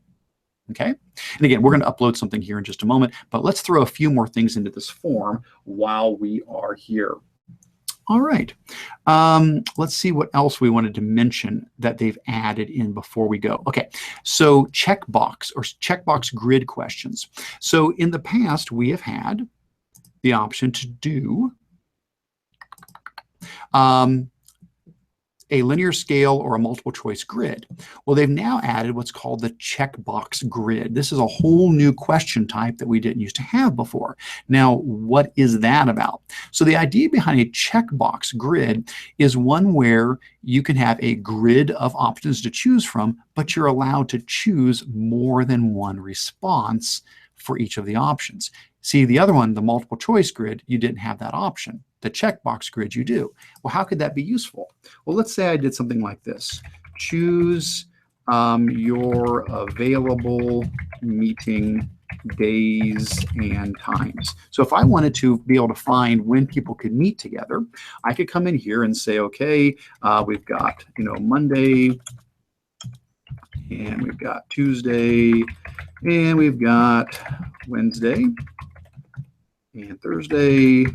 Okay, and again, we're going to upload something here in just a moment, but let's throw a few more things into this form while we are here. All right, let's see what else we wanted to mention that they've added in before we go. Okay, so checkbox or checkbox grid questions. So in the past, we have had the option to do a linear scale or a multiple choice grid. Well, they've now added what's called the checkbox grid. This is a whole new question type that we didn't used to have before. Now, what is that about? So the idea behind a checkbox grid is one where you can have a grid of options to choose from, but you're allowed to choose more than one response for each of the options. See, the other one, the multiple choice grid, you didn't have that option. The checkbox grid you do. Well, how could that be useful? Well, let's say I did something like this. Choose your available meeting days and times. So if I wanted to be able to find when people could meet together, I could come in here and say, okay, we've got, Monday, and we've got Tuesday, and we've got Wednesday, and Thursday,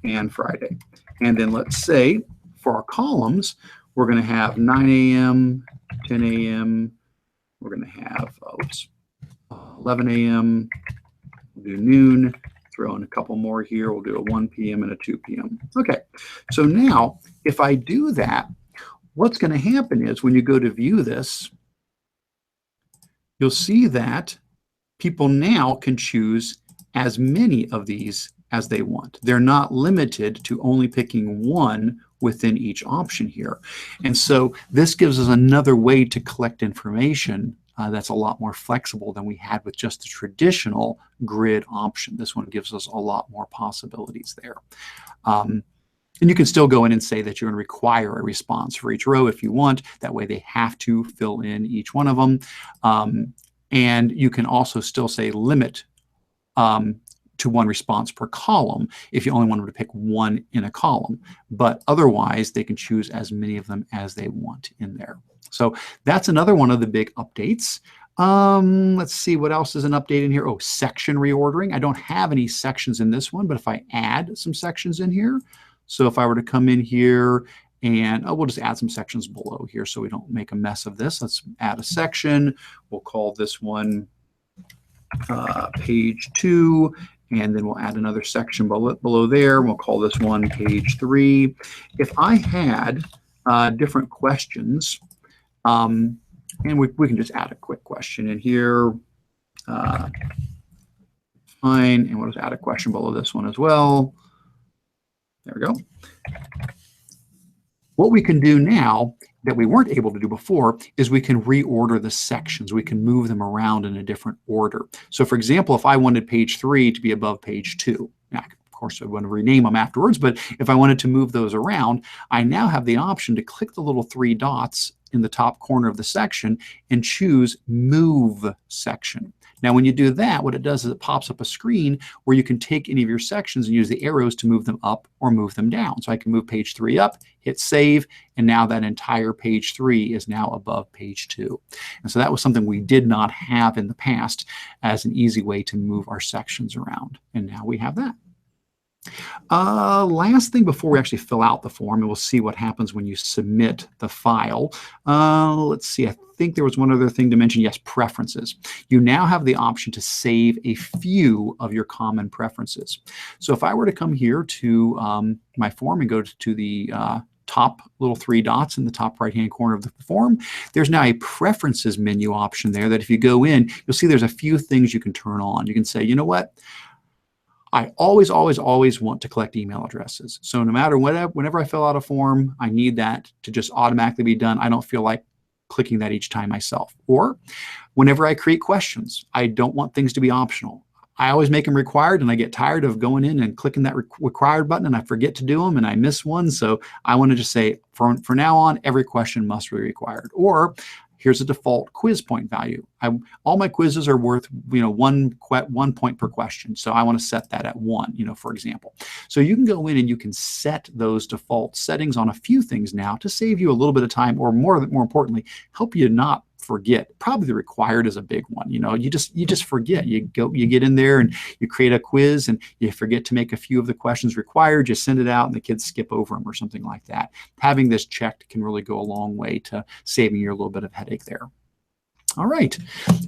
and Friday. And then let's say for our columns, we're going to have 9 a.m., 10 a.m., we're going to have 11 a.m., we'll do noon, throw in a couple more here, we'll do a 1 p.m. and a 2 p.m. Okay, so now if I do that, what's going to happen is when you go to view this, you'll see that people now can choose as many of these as they want. They're not limited to only picking one within each option here. And so this gives us another way to collect information that's a lot more flexible than we had with just the traditional grid option. This one gives us a lot more possibilities there. And you can still go in and say that you're going to require a response for each row if you want. That way they have to fill in each one of them. And you can also still say limit to one response per column if you only want them to pick one in a column. But otherwise, they can choose as many of them as they want in there. So that's another one of the big updates. Let's see what else is an update in here. Oh, section reordering. I don't have any sections in this one, but if I add some sections in here, so if I were to come in here and we'll just add some sections below here so we don't make a mess of this. Let's add a section. We'll call this one page 2, and then we'll add another section below there. We'll call this one page 3. If I had different questions, and we can just add a quick question in here. Fine, and we'll just add a question below this one as well. There we go. What we can do now that we weren't able to do before is we can reorder the sections. We can move them around in a different order. So for example, if I wanted page 3 to be above page 2, now, of course I want to rename them afterwards, but if I wanted to move those around, I now have the option to click the little 3 dots in the top corner of the section and choose Move Section. Now, when you do that, what it does is it pops up a screen where you can take any of your sections and use the arrows to move them up or move them down. So I can move page 3 up, hit save, and now that entire page 3 is now above page 2. And so that was something we did not have in the past as an easy way to move our sections around. And now we have that. Last thing before we actually fill out the form, and we'll see what happens when you submit the file. Let's see, I think there was one other thing to mention. Yes, preferences. You now have the option to save a few of your common preferences. So if I were to come here to my form and go to the top little 3 dots in the top right-hand corner of the form, there's now a preferences menu option there that if you go in, you'll see there's a few things you can turn on. You can say, you know what? I always want to collect email addresses. So no matter whenever I fill out a form, I need that to just automatically be done. I don't feel like clicking that each time myself. Or whenever I create questions, I don't want things to be optional. I always make them required, and I get tired of going in and clicking that required button, and I forget to do them, and I miss one. So I want to just say, for now on, every question must be required. Or here's a default quiz point value. All my quizzes are worth, 1 point per question. So I want to set that at 1, for example. So you can go in and you can set those default settings on a few things now to save you a little bit of time, or more importantly, help you not forget. Probably the required is a big one. You just forget. You get in there and you create a quiz and you forget to make a few of the questions required. You send it out and the kids skip over them or something like that. Having this checked can really go a long way to saving you a little bit of headache there. All right.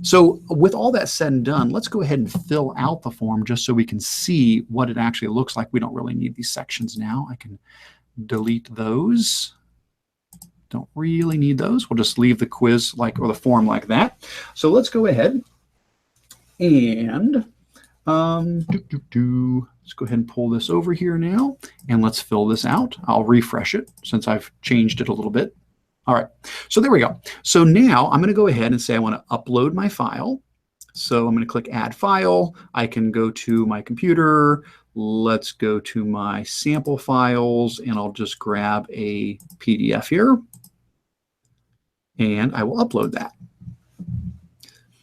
So with all that said and done, let's go ahead and fill out the form just so we can see what it actually looks like. We don't really need these sections now. I can delete those. Don't really need those. We'll just leave the quiz or the form like that. So let's go ahead and let's go ahead and pull this over here now, and let's fill this out. I'll refresh it since I've changed it a little bit. All right, so there we go. So now I'm going to go ahead and say I want to upload my file. So I'm going to click Add File. I can go to my computer. Let's go to my sample files, and I'll just grab a PDF here, and I will upload that.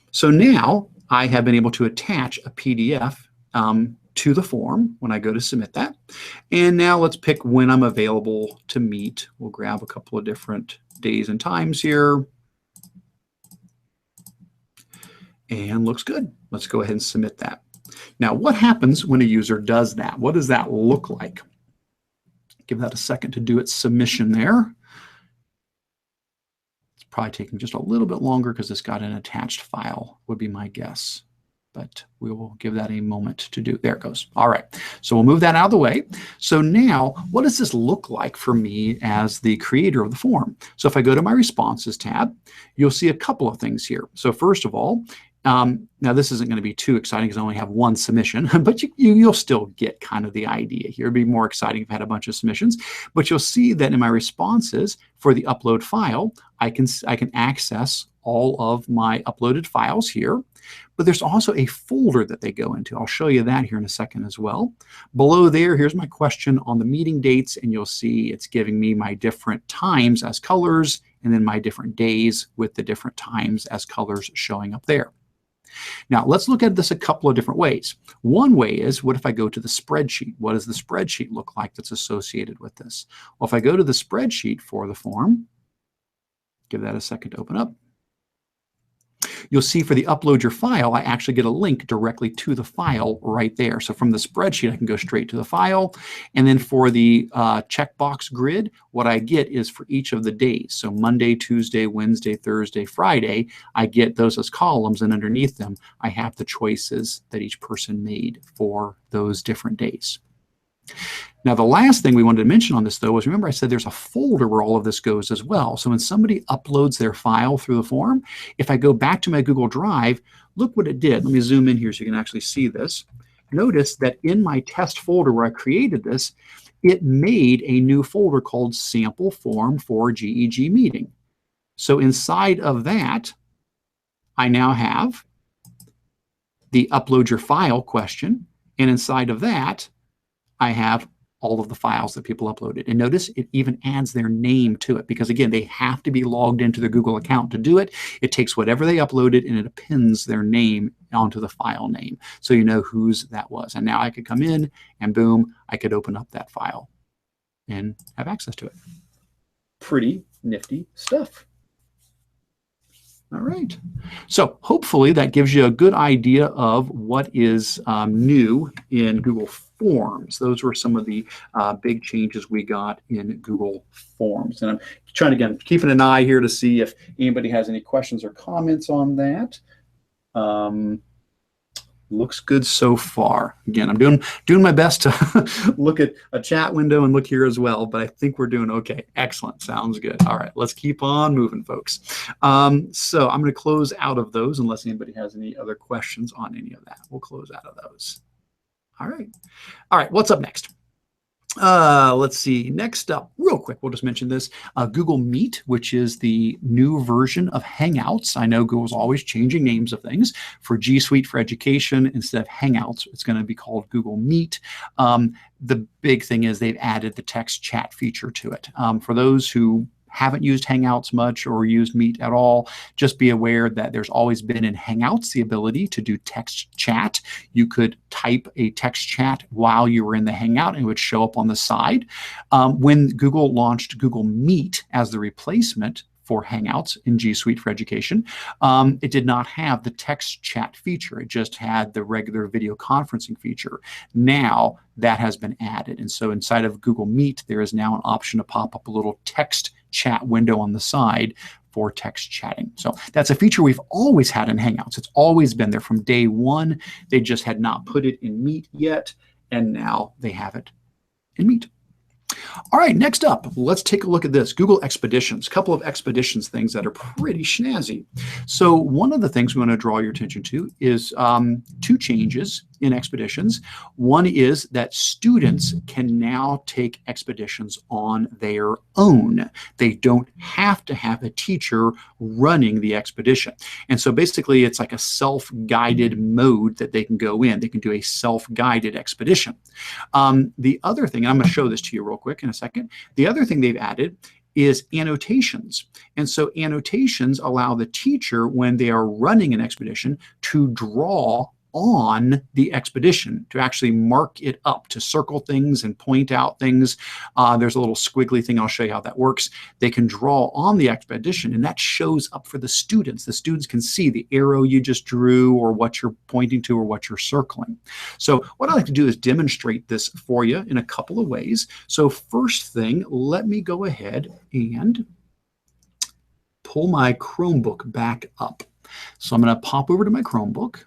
So now I have been able to attach a PDF to the form when I go to submit that. And now let's pick when I'm available to meet. We'll grab a couple of different days and times here. And looks good. Let's go ahead and submit that. Now, what happens when a user does that? What does that look like? Give that a second to do its submission there. It's probably taking just a little bit longer because it's got an attached file, would be my guess. But we will give that a moment to do. There it goes. All right. So we'll move that out of the way. So now, what does this look like for me as the creator of the form? So if I go to my Responses tab, you'll see a couple of things here. So first of all, Now, this isn't going to be too exciting because I only have one submission, but you'll still get kind of the idea here. It'd be more exciting if I had a bunch of submissions. But you'll see that in my responses for the upload file, I can access all of my uploaded files here. But there's also a folder that they go into. I'll show you that here in a second as well. Below there, here's my question on the meeting dates, and you'll see it's giving me my different times as colors, and then my different days with the different times as colors showing up there. Now, let's look at this a couple of different ways. One way is, what if I go to the spreadsheet? What does the spreadsheet look like that's associated with this? Well, if I go to the spreadsheet for the form, give that a second to open up, you'll see for the upload your file, I actually get a link directly to the file right there. So from the spreadsheet, I can go straight to the file. And then for the checkbox grid, what I get is for each of the days. So Monday, Tuesday, Wednesday, Thursday, Friday, I get those as columns. And underneath them, I have the choices that each person made for those different days. Now, the last thing we wanted to mention on this, though, was remember I said there's a folder where all of this goes as well. So when somebody uploads their file through the form, if I go back to my Google Drive, look what it did. Let me zoom in here so you can actually see this. Notice that in my test folder where I created this, it made a new folder called Sample Form for GEG Meeting. So inside of that, I now have the upload your file question. And inside of that, I have all of the files that people uploaded. And notice it even adds their name to it because, again, they have to be logged into their Google account to do it. It takes whatever they uploaded and it appends their name onto the file name so you know whose that was. And now I could come in and boom, I could open up that file and have access to it. Pretty nifty stuff. All right. So hopefully that gives you a good idea of what is new in Google Forms. Those were some of the big changes we got in Google Forms. And I'm trying, again, keeping an eye here to see if anybody has any questions or comments on that. Looks good so far. Again, I'm doing my best to look at a chat window and look here as well, but I think we're doing okay. Excellent. Sounds good. All right, let's keep on moving, folks. So I'm going to close out of those unless anybody has any other questions on any of that. We'll close out of those. All right. All right, what's up next? Let's see. Next up, real quick, we'll just mention this. Google Meet, which is the new version of Hangouts. I know Google's always changing names of things. For G Suite for Education, instead of Hangouts, it's going to be called Google Meet. The big thing is they've added the text chat feature to it. For those who haven't used Hangouts much or used Meet at all, just be aware that there's always been in Hangouts the ability to do text chat. You could type a text chat while you were in the Hangout and it would show up on the side. When Google launched Google Meet as the replacement for Hangouts in G Suite for Education, it did not have the text chat feature. It just had the regular video conferencing feature. Now that has been added. And so inside of Google Meet, there is now an option to pop up a little text chat window on the side for text chatting. So that's a feature we've always had in Hangouts. It's always been there from day one. They just had not put it in Meet yet, and now they have it in Meet. All right, next up, let's take a look at this. Google Expeditions, a couple of Expeditions things that are pretty snazzy. So one of the things we want to draw your attention to is two changes in Expeditions. One is that students can now take Expeditions on their own. They don't have to have a teacher running the expedition. And so basically it's like a self-guided mode that they can go in. They can do a self-guided expedition. The other thing, and I'm going to show this to you real quick in a second. The other thing they've added is annotations. And so annotations allow the teacher, when they are running an expedition, to draw on the expedition, to actually mark it up, to circle things and point out things. There's a little squiggly thing. I'll show you how that works. They can draw on the expedition, and that shows up for the students. The students can see the arrow you just drew or what you're pointing to or what you're circling. So what I like to do is demonstrate this for you in a couple of ways. So first thing, let me go ahead and pull my Chromebook back up. So I'm going to pop over to my Chromebook.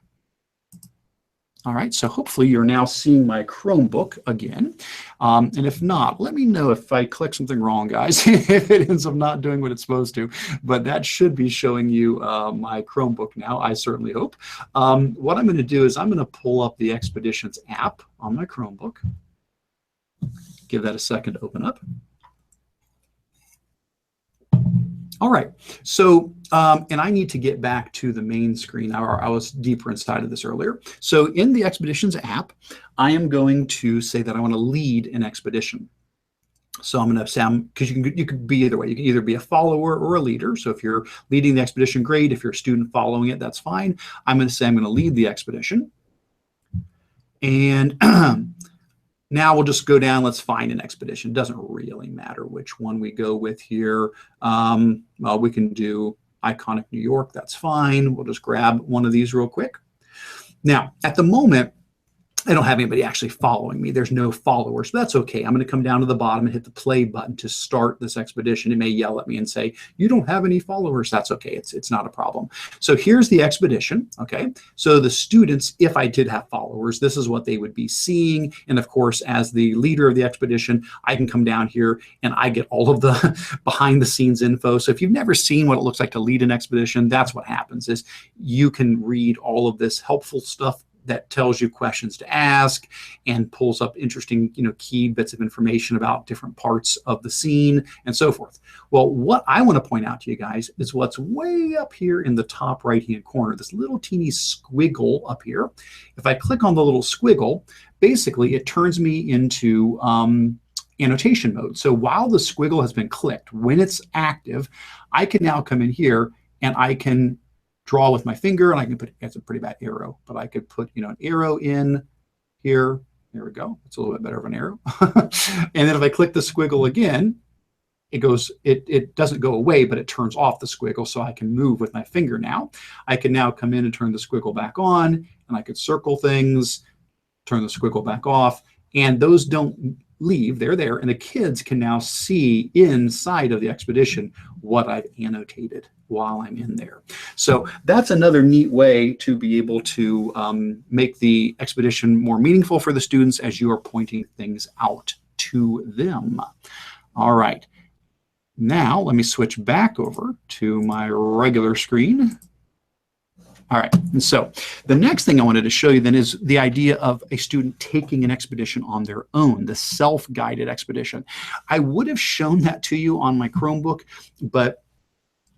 All right, so hopefully you're now seeing my Chromebook again. And if not, let me know if I click something wrong, guys, if it ends up not doing what it's supposed to. But that should be showing you my Chromebook now, I certainly hope. What I'm going to do is I'm going to pull up the Expeditions app on my Chromebook. Give that a second to open up. All right, so, and I need to get back to the main screen. I was deeper inside of this earlier. So in the Expeditions app, I am going to say that I want to lead an expedition. So I'm going to say, because you could be either way. You can either be a follower or a leader. So if you're leading the expedition, great. If you're a student following it, that's fine. I'm going to say I'm going to lead the expedition. And now we'll just go down. Let's find an expedition. It doesn't really matter which one we go with here. Well, we can do iconic New York. That's fine. We'll just grab one of these real quick. Now, at the moment, I don't have anybody actually following me. There's no followers, but that's okay. I'm going to come down to the bottom and hit the play button to start this expedition. It may yell at me and say, you don't have any followers. That's okay. It's not a problem. So here's the expedition. Okay. So the students, if I did have followers, this is what they would be seeing. And of course, as the leader of the expedition, I can come down here and I get all of the behind the scenes info. So if you've never seen what it looks like to lead an expedition, that's what happens is you can read all of this helpful stuff that tells you questions to ask and pulls up interesting, key bits of information about different parts of the scene and so forth. Well, what I want to point out to you guys is what's way up here in the top right-hand corner, this little teeny squiggle up here. If I click on the little squiggle, basically it turns me into annotation mode. So while the squiggle has been clicked, when it's active, I can now come in here and I can draw with my finger, and I can put, it's a pretty bad arrow, but I could put, an arrow in here. There we go. It's a little bit better of an arrow. And then if I click the squiggle again, it goes, it doesn't go away, but it turns off the squiggle, so I can move with my finger now. I can now come in and turn the squiggle back on, and I could circle things, turn the squiggle back off, and those don't leave. They're there, and the kids can now see inside of the expedition what I've annotated while I'm in there. So that's another neat way to be able to make the expedition more meaningful for the students as you are pointing things out to them. All right. Now let me switch back over to my regular screen. All right, and so the next thing I wanted to show you then is the idea of a student taking an expedition on their own, the self-guided expedition. I would have shown that to you on my Chromebook, but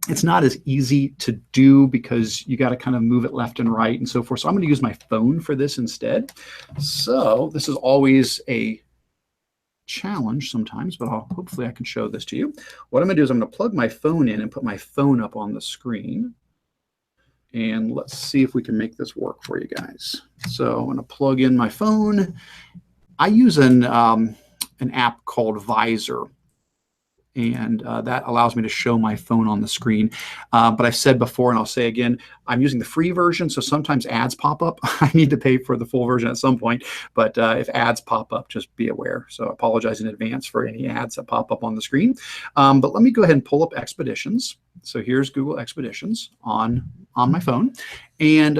it's not as easy to do because you got to kind of move it left and right and so forth. So I'm going to use my phone for this instead. So this is always a challenge sometimes, but hopefully I can show this to you. What I'm going to do is I'm going to plug my phone in and put my phone up on the screen. And let's see if we can make this work for you guys. So I'm going to plug in my phone. I use an app called Visor, and that allows me to show my phone on the screen. But I've said before, and I'll say again, I'm using the free version, so sometimes ads pop up. I need to pay for the full version at some point, but if ads pop up, just be aware. So I apologize in advance for any ads that pop up on the screen. But let me go ahead and pull up Expeditions. So here's Google Expeditions on my phone. And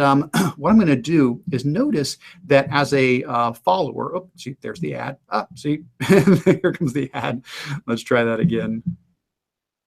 what I'm going to do is notice that as a follower, oh, see, there's the ad. See, here comes the ad. Let's try that again.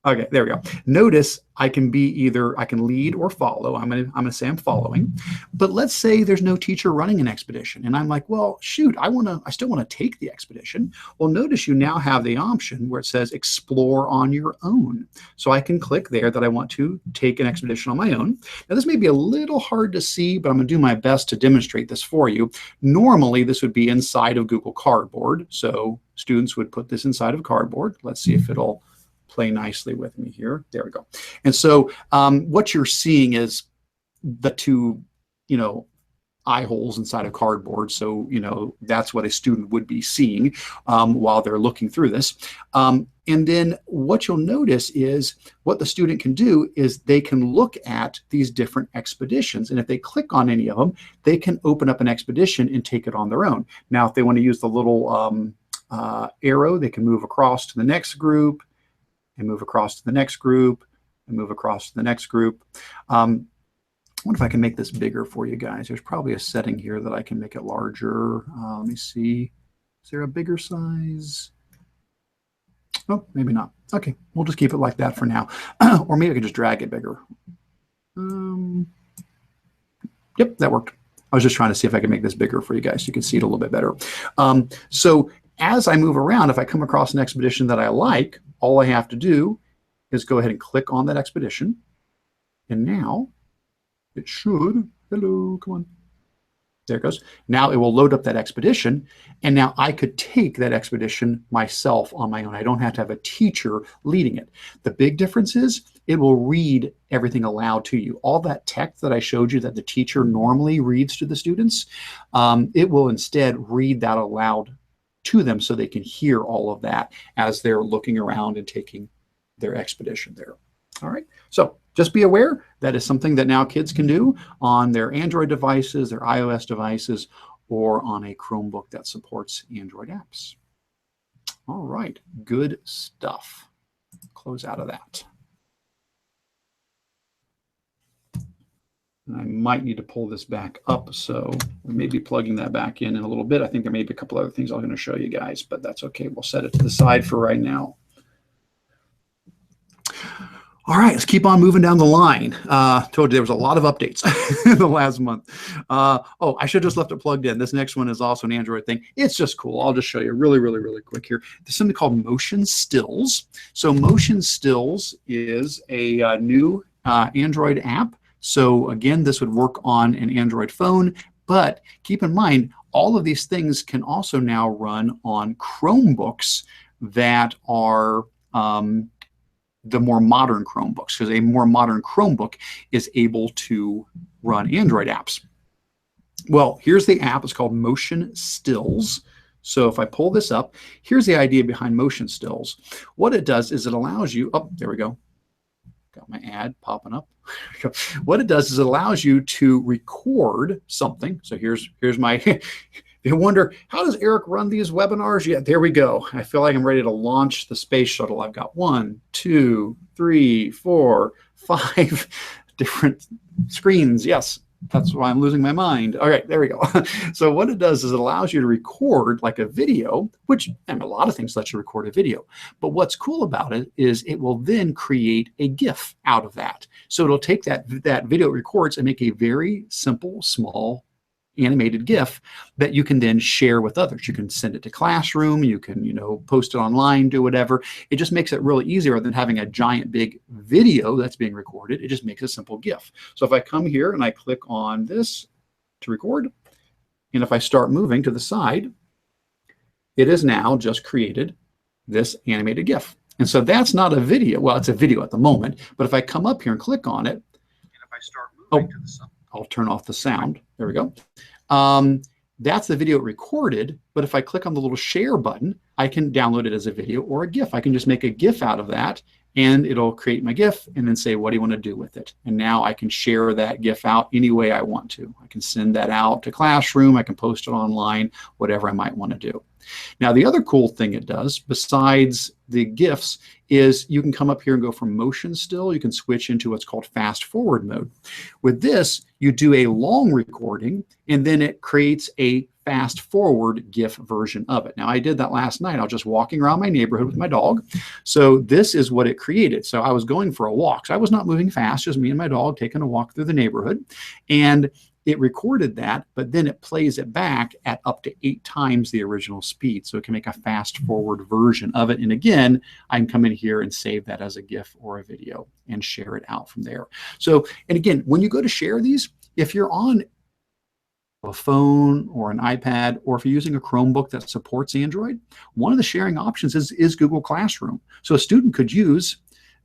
Okay, there we go. Notice I can be either, I can lead or follow. I'm gonna say I'm following. But let's say there's no teacher running an expedition. And I'm like, well, shoot, I still want to take the expedition. Well, notice you now have the option where it says explore on your own. So I can click there that I want to take an expedition on my own. Now this may be a little hard to see, but I'm gonna do my best to demonstrate this for you. Normally this would be inside of Google Cardboard. So students would put this inside of Cardboard. Let's see if it'll play nicely with me here. There we go. And so what you're seeing is the two, eye holes inside of Cardboard. So, that's what a student would be seeing while they're looking through this. And then what you'll notice is what the student can do is they can look at these different expeditions. And if they click on any of them, they can open up an expedition and take it on their own. Now, if they want to use the little arrow, they can move across to the next group, and move across to the next group, and move across to the next group. wonder if I can make this bigger for you guys. There's probably a setting here that I can make it larger. Let me see. Is there a bigger size? Oh, maybe not. Okay, we'll just keep it like that for now. Or maybe I could just drag it bigger. Yep, that worked. I was just trying to see if I could make this bigger for you guys so you can see it a little bit better. So as I move around, if I come across an expedition that I like, all I have to do is go ahead and click on that expedition. And now it should, hello, come on. There it goes. Now it will load up that expedition. And now I could take that expedition myself on my own. I don't have to have a teacher leading it. The big difference is it will read everything aloud to you. All that text that I showed you that the teacher normally reads to the students, it will instead read that aloud to them so they can hear all of that as they're looking around and taking their expedition there. All right. So just be aware that is something that now kids can do on their Android devices, their iOS devices, or on a Chromebook that supports Android apps. All right, good stuff. Close out of that. I might need to pull this back up, so we may be plugging that back in a little bit. I think there may be a couple other things I'm going to show you guys, but that's okay. We'll set it to the side for right now. All right, let's keep on moving down the line. Told you there was a lot of updates in the last month. Oh, I should have just left it plugged in. This next one is also an Android thing. It's just cool. I'll just show you really quick here. There's something called Motion Stills. So Motion Stills is a new Android app. So again, this would work on an Android phone, but keep in mind, all of these things can also now run on Chromebooks that are the more modern Chromebooks, because a more modern Chromebook is able to run Android apps. Well, here's the app. It's called Motion Stills. So if I pull this up, here's the idea behind Motion Stills. What it does is it allows you, oh, there we go. Got my ad popping up. What it does is it allows you to record something. So here's my, you wonder, how does Eric run these webinars? Yeah, there we go. I feel like I'm ready to launch the space shuttle. I've got 1, 2, 3, 4, 5 different screens. Yes, that's why I'm losing my mind. All right, there we go. So what it does is it allows you to record like a video, which and a lot of things let you record a video. But what's cool about it is it will then create a GIF out of that. So it'll take that video it records and make a very simple, small animated GIF that you can then share with others. You can send it to Classroom, you can, post it online, do whatever. It just makes it really easier than having a giant big video that's being recorded. It just makes a simple GIF. So if I come here and I click on this to record, and if I start moving to the side, it has now just created this animated GIF. And so that's not a video. Well, it's a video at the moment, but if I come up here and click on it, and if I start moving to the side, I'll turn off the sound. There we go. That's the video recorded, but if I click on the little share button, I can download it as a video or a GIF. I can just make a GIF out of that, and it'll create my GIF and then say, what do you want to do with it? And now I can share that GIF out any way I want to. I can send that out to Classroom. I can post it online, whatever I might want to do. Now, the other cool thing it does, besides the GIFs, is you can come up here and go from motion still. You can switch into what's called fast forward mode. With this, you do a long recording, and then it creates a fast forward GIF version of it. Now, I did that last night. I was just walking around my neighborhood with my dog. So this is what it created. So I was going for a walk. So I was not moving fast, just me and my dog taking a walk through the neighborhood. And it recorded that, but then it plays it back at up to 8 times the original speed. So it can make a fast forward version of it. And again, I can come in here and save that as a GIF or a video and share it out from there. So, and again, when you go to share these, if you're on a phone or an iPad, or if you're using a Chromebook that supports Android, one of the sharing options is Google Classroom. So a student could use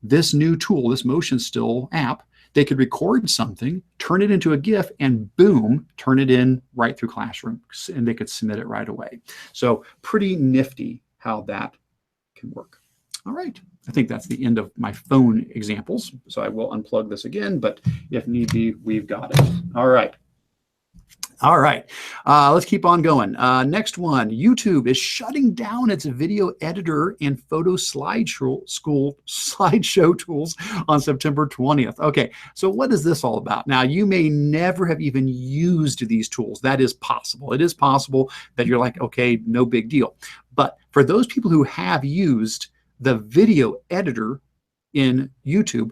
this new tool, this Motion Still app. They could record something, turn it into a GIF, and boom, turn it in right through Classroom, and they could submit it right away. So pretty nifty how that can work. All right, I think that's the end of my phone examples. So I will unplug this again, but if need be, we've got it. All right. All right, let's keep on going. Next one, YouTube is shutting down its video editor and photo slideshow tools on September 20th. Okay, so what is this all about? Now, you may never have even used these tools. That is possible. It is possible that you're like, okay, no big deal. But for those people who have used the video editor in YouTube,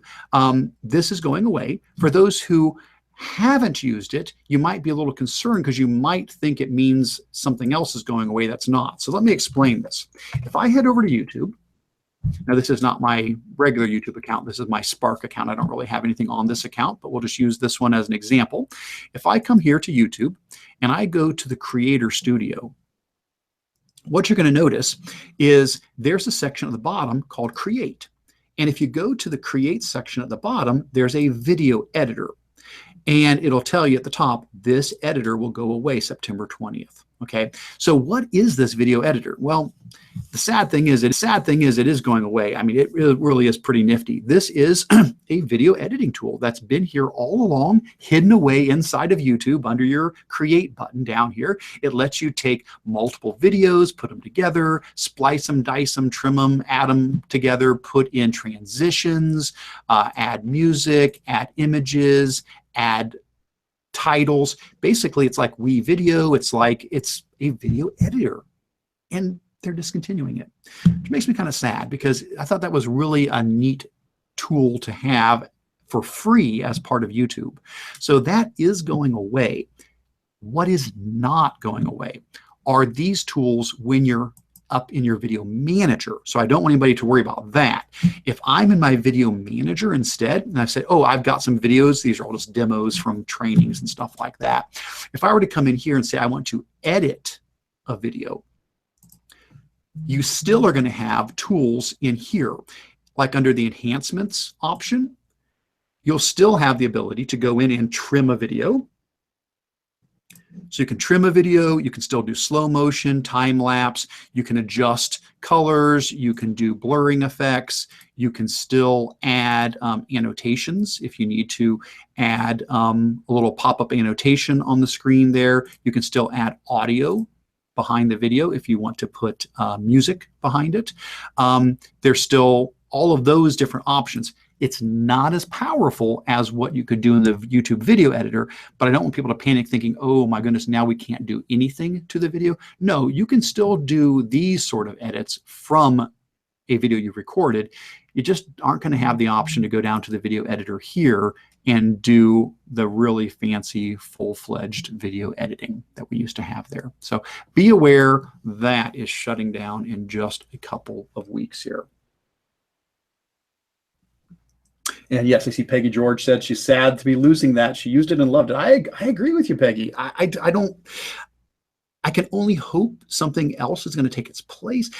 this is going away. For those who haven't used it, you might be a little concerned because you might think it means something else is going away that's not. So let me explain this. If I head over to YouTube, now this is not my regular YouTube account, this is my Spark account. I don't really have anything on this account, but we'll just use this one as an example. If I come here to YouTube and I go to the Creator Studio, what you're going to notice is there's a section at the bottom called Create. And if you go to the Create section at the bottom, there's a video editor. And it'll tell you at the top, this editor will go away September 20th. Okay, so what is this video editor? Well, the sad thing is it is going away. I mean, it really is pretty nifty. This is a video editing tool that's been here all along, hidden away inside of YouTube under your Create button down here. It lets you take multiple videos, put them together, splice them, dice them, trim them, add them together, put in transitions, add music, add images, add titles. Basically, it's like WeVideo. It's a video editor, and they're discontinuing it, which makes me kind of sad because I thought that was really a neat tool to have for free as part of YouTube. So that is going away. What is not going away are these tools when you're up in your video manager. So I don't want anybody to worry about that. If I'm in my video manager instead, and I say, oh, I've got some videos, these are all just demos from trainings and stuff like that. If I were to come in here and say, I want to edit a video, you still are going to have tools in here. Like under the enhancements option, you'll still have the ability to go in and trim a video. So you can trim a video, you can still do slow motion, time lapse, you can adjust colors, you can do blurring effects, you can still add annotations if you need to add a little pop-up annotation on the screen there. You can still add audio behind the video if you want to put music behind it. There's still all of those different options. It's not as powerful as what you could do in the YouTube video editor, but I don't want people to panic thinking, oh my goodness, now we can't do anything to the video. No, you can still do these sort of edits from a video you've recorded. You just aren't going to have the option to go down to the video editor here and do the really fancy full-fledged video editing that we used to have there. So be aware that is shutting down in just a couple of weeks here. And yes, I see Peggy George said she's sad to be losing that. She used it and loved it. I agree with you, Peggy. I can only hope something else is going to take its place.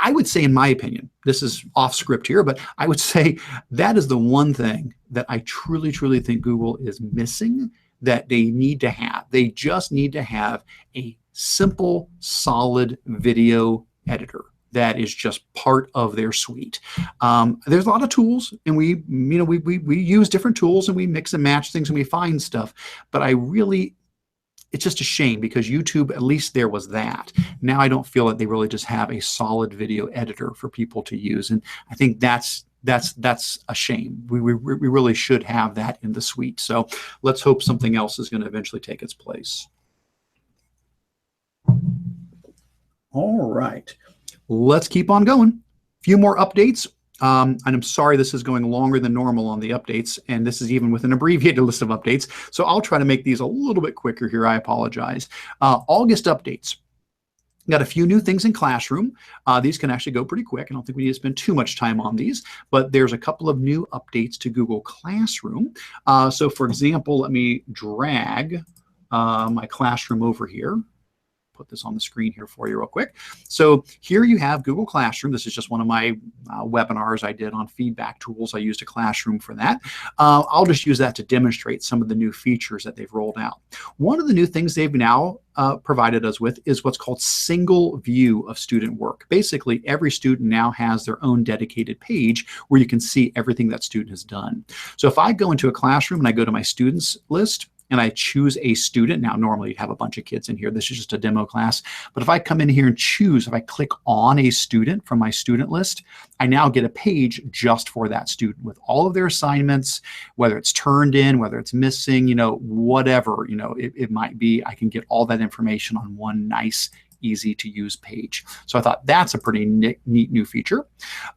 I would say, in my opinion, this is off script here, but I would say that is the one thing that I truly, truly think Google is missing that they need to have. They just need to have a simple, solid video editor that is just part of their suite. There's a lot of tools, and we use different tools and we mix and match things and we find stuff. But it's just a shame because YouTube, at least there was that. Now I don't feel that they really just have a solid video editor for people to use, and I think that's a shame. We really should have that in the suite. So let's hope something else is going to eventually take its place. All right. Let's keep on going. A few more updates. And I'm sorry this is going longer than normal on the updates, and this is even with an abbreviated list of updates. So I'll try to make these a little bit quicker here. I apologize. August updates. Got a few new things in Classroom. These can actually go pretty quick. I don't think we need to spend too much time on these, but there's a couple of new updates to Google Classroom. So for example, let me drag my Classroom over here. Put this on the screen here for you real quick. So here you have Google Classroom. This is just one of my webinars I did on feedback tools. I used a Classroom for that. I'll just use that to demonstrate some of the new features that they've rolled out. One of the new things they've now provided us with is what's called single view of student work. Basically, every student now has their own dedicated page where you can see everything that student has done. So if I go into a classroom and I go to my students list, and I choose a student, now normally you'd have a bunch of kids in here. This is just a demo class. But if I come in here and choose, if I click on a student from my student list, I now get a page just for that student with all of their assignments, whether it's turned in, whether it's missing, whatever, it might be. I can get all that information on one nice, easy to use page. So I thought that's a pretty neat new feature.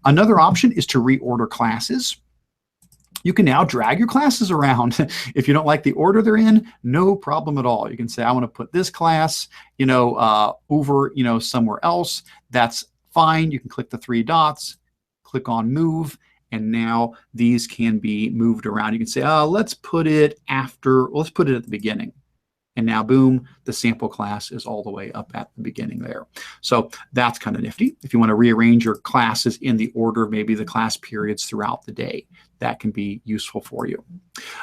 Another option is to reorder classes. You can now drag your classes around. If you don't like the order they're in, no problem at all. You can say, I want to put this class, over, somewhere else. That's fine. You can click the three dots, click on move, and now these can be moved around. You can say, let's put it at the beginning. And now, boom, the sample class is all the way up at the beginning there. So that's kind of nifty. If you want to rearrange your classes in the order of maybe the class periods throughout the day, that can be useful for you.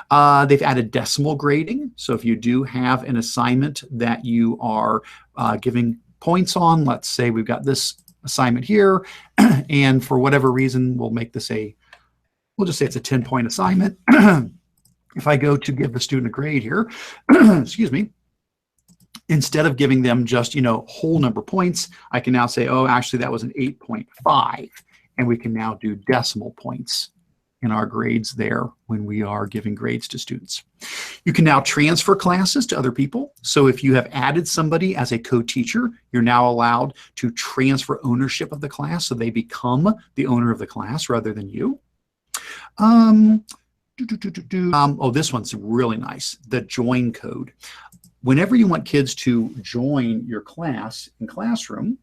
They've added decimal grading. So if you do have an assignment that you are giving points on, let's say we've got this assignment here, and for whatever reason, we'll just say it's a 10-point assignment. If I go to give the student a grade here, excuse me, instead of giving them just, whole number points, I can now say, oh, actually that was an 8.5. And we can now do decimal points in our grades there when we are giving grades to students. You can now transfer classes to other people. So if you have added somebody as a co-teacher, you're now allowed to transfer ownership of the class so they become the owner of the class rather than you. This one's really nice, the join code. Whenever you want kids to join your class in Classroom,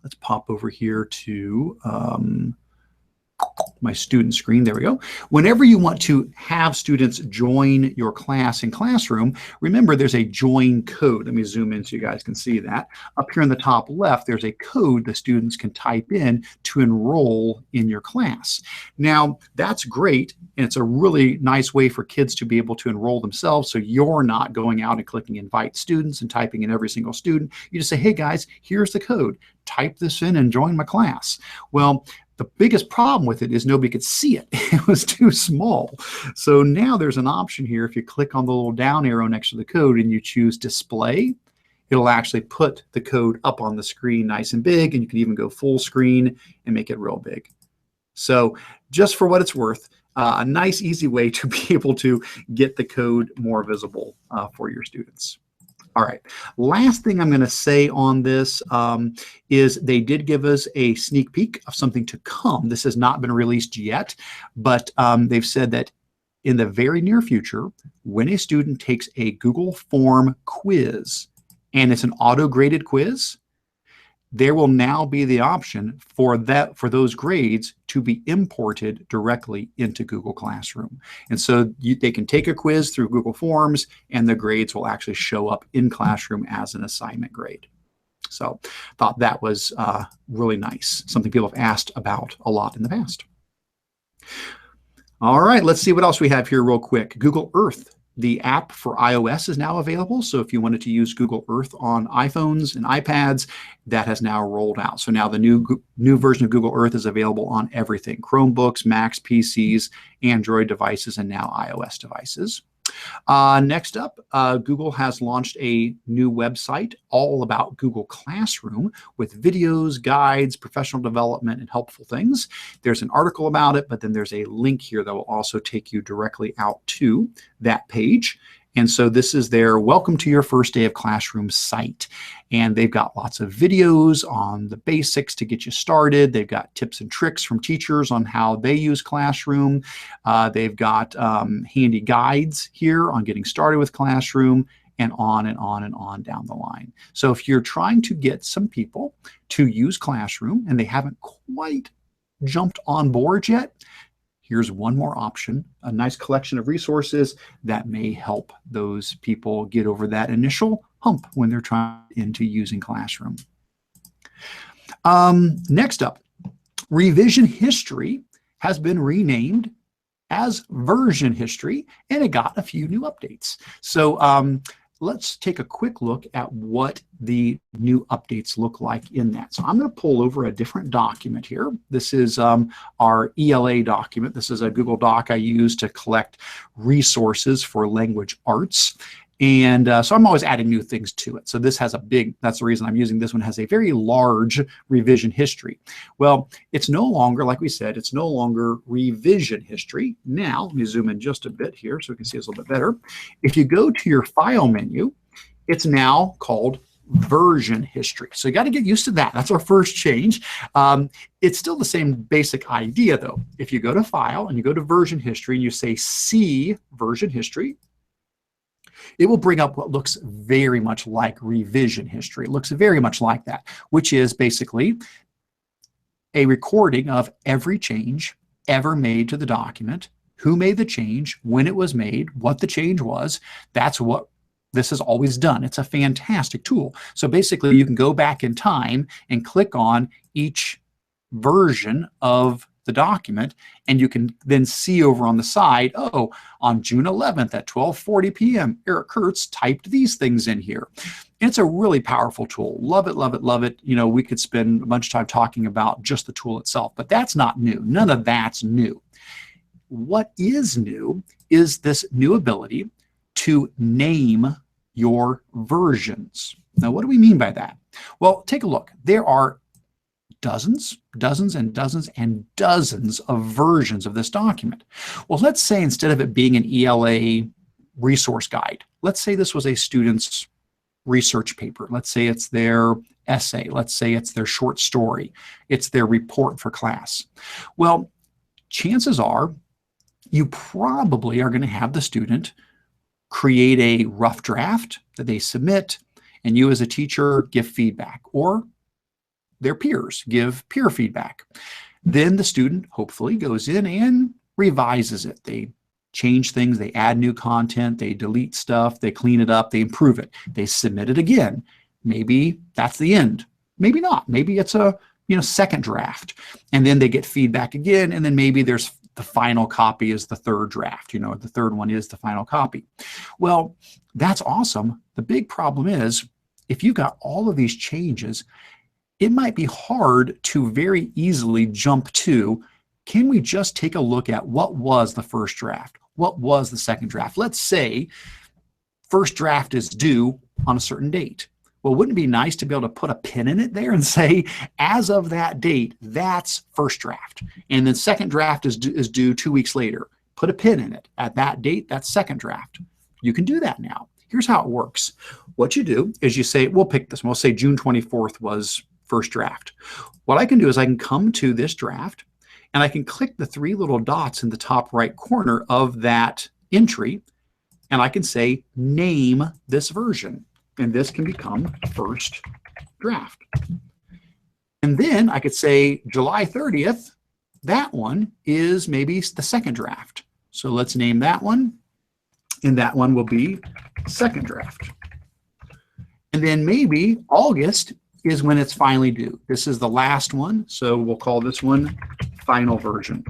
let's pop over here to my student screen. There we go. Whenever you want to have students join your class in Classroom, remember there's a join code. Let me zoom in so you guys can see that. Up here in the top left, there's a code the students can type in to enroll in your class. Now, that's great, and it's a really nice way for kids to be able to enroll themselves, so you're not going out and clicking invite students and typing in every single student. You just say, hey guys, here's the code. Type this in and join my class. Well, the biggest problem with it is nobody could see it. It was too small. So now there's an option here. If you click on the little down arrow next to the code and you choose display, it'll actually put the code up on the screen nice and big, and you can even go full screen and make it real big. So just for what it's worth, a nice, easy way to be able to get the code more visible for your students. All right, last thing I'm going to say on this is they did give us a sneak peek of something to come. This has not been released yet, but they've said that in the very near future, when a student takes a Google form quiz, and it's an auto-graded quiz, there will now be the option for those grades to be imported directly into Google Classroom. And so they can take a quiz through Google Forms, and the grades will actually show up in Classroom as an assignment grade. So I thought that was really nice, something people have asked about a lot in the past. All right, let's see what else we have here real quick. Google Earth. The app for iOS is now available. So if you wanted to use Google Earth on iPhones and iPads, that has now rolled out. So now the new version of Google Earth is available on everything: Chromebooks, Macs, PCs, Android devices, and now iOS devices. Next up, Google has launched a new website all about Google Classroom with videos, guides, professional development, and helpful things. There's an article about it, but then there's a link here that will also take you directly out to that page. And so this is their Welcome to Your First Day of Classroom site. And they've got lots of videos on the basics to get you started. They've got tips and tricks from teachers on how they use Classroom. They've got handy guides here on getting started with Classroom, and on and on and on down the line. So if you're trying to get some people to use Classroom and they haven't quite jumped on board yet, here's one more option, a nice collection of resources that may help those people get over that initial hump when they're trying into using Classroom. Next up, revision history has been renamed as version history, and it got a few new updates. So let's take a quick look at what the new updates look like in that. So I'm going to pull over a different document here. This is our ELA document. This is a Google Doc I use to collect resources for language arts. And so I'm always adding new things to it. So this has a big, that's the reason I'm using this one, has a very large revision history. Well, it's no longer, like we said, it's no longer revision history. Now, let me zoom in just a bit here so we can see this a little bit better. If you go to your file menu, it's now called version history. So you got to get used to that. That's our first change. It's still the same basic idea though. If you go to file and you go to version history and you say see version history, it will bring up what looks very much like revision history. It looks very much like that, which is basically a recording of every change ever made to the document, who made the change, when it was made, what the change was. That's what this has always done. It's a fantastic tool. So basically you can go back in time and click on each version of the document, and you can then see over on the side, oh, on June 11th at 12:40 p.m., Eric Curts typed these things in here. It's a really powerful tool. Love it, love it, love it. You know, we could spend a bunch of time talking about just the tool itself, but that's not new. None of that's new. What is new is this new ability to name your versions. Now, what do we mean by that? Well, take a look. There are dozens and dozens of versions of this document. Well, let's say instead of it being an ELA resource guide, let's say this was a student's research paper. Let's say it's their essay. Let's say it's their short story. It's their report for class. Well, chances are you probably are going to have the student create a rough draft that they submit, and you as a teacher give feedback, or their peers give peer feedback. Then the student hopefully goes in and revises it. They change things, they add new content, they delete stuff, they clean it up, they improve it. They submit it again. Maybe that's the end. Maybe not. Maybe it's a second draft. And then they get feedback again, and then maybe there's the final copy is the third draft. The third one is the final copy. Well, that's awesome. The big problem is if you've got all of these changes, it might be hard to very easily jump to, can we just take a look at what was the first draft? What was the second draft? Let's say first draft is due on a certain date. Well, wouldn't it be nice to be able to put a pin in it there and say, as of that date, that's first draft. And then second draft is due 2 weeks later. Put a pin in it. At that date, that's second draft. You can do that now. Here's how it works. What you do is you say, we'll pick this one. We'll say June 24th was first draft. What I can do is I can come to this draft and I can click the three little dots in the top right corner of that entry, and I can say name this version, and this can become first draft. And then I could say July 30th, that one is maybe the second draft. So let's name that one, and that one will be second draft. And then maybe August is when it's finally due. This is the last one, so we'll call this one final version.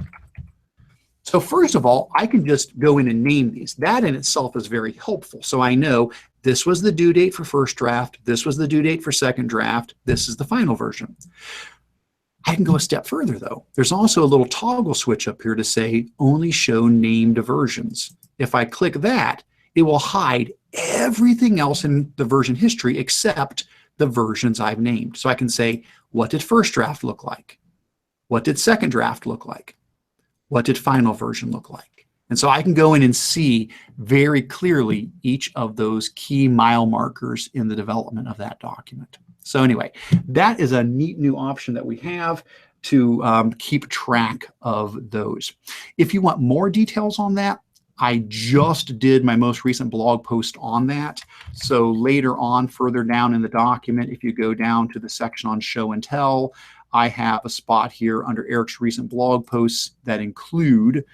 So first of all, I can just go in and name these. That in itself is very helpful. So I know this was the due date for first draft, this was the due date for second draft, this is the final version. I can go a step further though. There's also a little toggle switch up here to say only show named versions. If I click that, it will hide everything else in the version history except the versions I've named. So I can say, what did first draft look like? What did second draft look like? What did final version look like? And so I can go in and see very clearly each of those key mile markers in the development of that document. So anyway, that is a neat new option that we have to keep track of those. If you want more details on that, I just did my most recent blog post on that. So later on, further down in the document, if you go down to the section on show and tell, I have a spot here under Eric's recent blog posts that include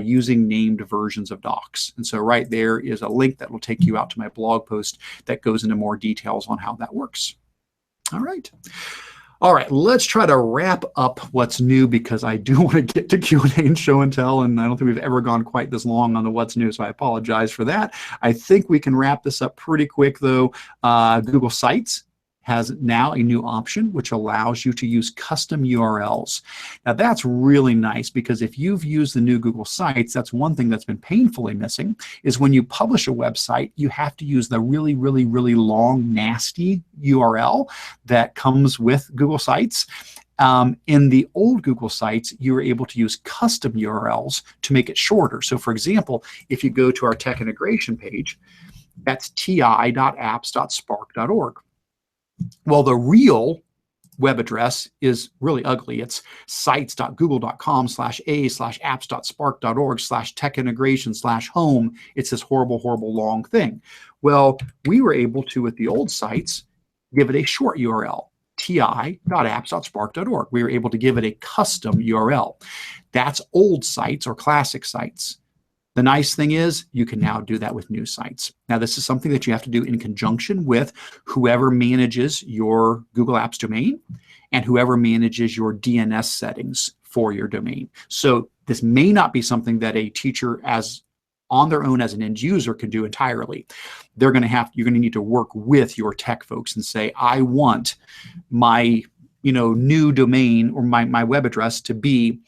using named versions of docs. And so right there is a link that will take you out to my blog post that goes into more details on how that works. All right. All right, let's try to wrap up what's new because I do want to get to Q&A and show and tell, and I don't think we've ever gone quite this long on the what's new, so I apologize for that. I think we can wrap this up pretty quick, though. Google Sites has now a new option which allows you to use custom URLs. Now that's really nice because if you've used the new Google Sites, that's one thing that's been painfully missing is when you publish a website, you have to use the really, really, really long, nasty URL that comes with Google Sites. In the old Google Sites, you were able to use custom URLs to make it shorter. So for example, if you go to our tech integration page, that's ti.apps.spark.org. Well, the real web address is really ugly. It's sites.google.com/a/apps.spark.org/techintegration/home. It's this horrible, horrible long thing. Well, we were able to, with the old sites, give it a short URL, ti.apps.spark.org. We were able to give it a custom URL. That's old sites or classic sites. The nice thing is you can now do that with new sites. Now, this is something that you have to do in conjunction with whoever manages your Google Apps domain and whoever manages your DNS settings for your domain. So this may not be something that a teacher on their own as an end user can do entirely. You're going to need to work with your tech folks and say, I want my new domain or my web address to be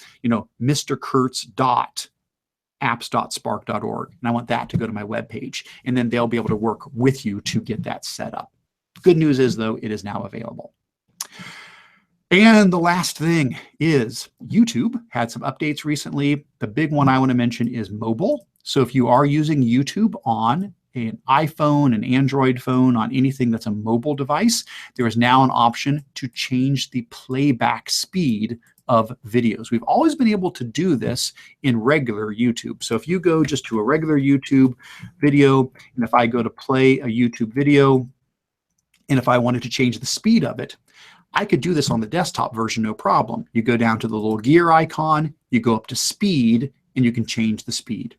Mr. Curts apps.spark.org, and I want that to go to my web page, and then they'll be able to work with you to get that set up. Good news is, though, it is now available. And the last thing is YouTube had some updates recently. The big one I want to mention is mobile. So if you are using YouTube on an iPhone, an Android phone, on anything that's a mobile device, there is now an option to change the playback speed of videos. We've always been able to do this in regular YouTube. So if you go just to a regular YouTube video, and if I go to play a YouTube video, and if I wanted to change the speed of it, I could do this on the desktop version, no problem. You go down to the little gear icon, you go up to speed, and you can change the speed.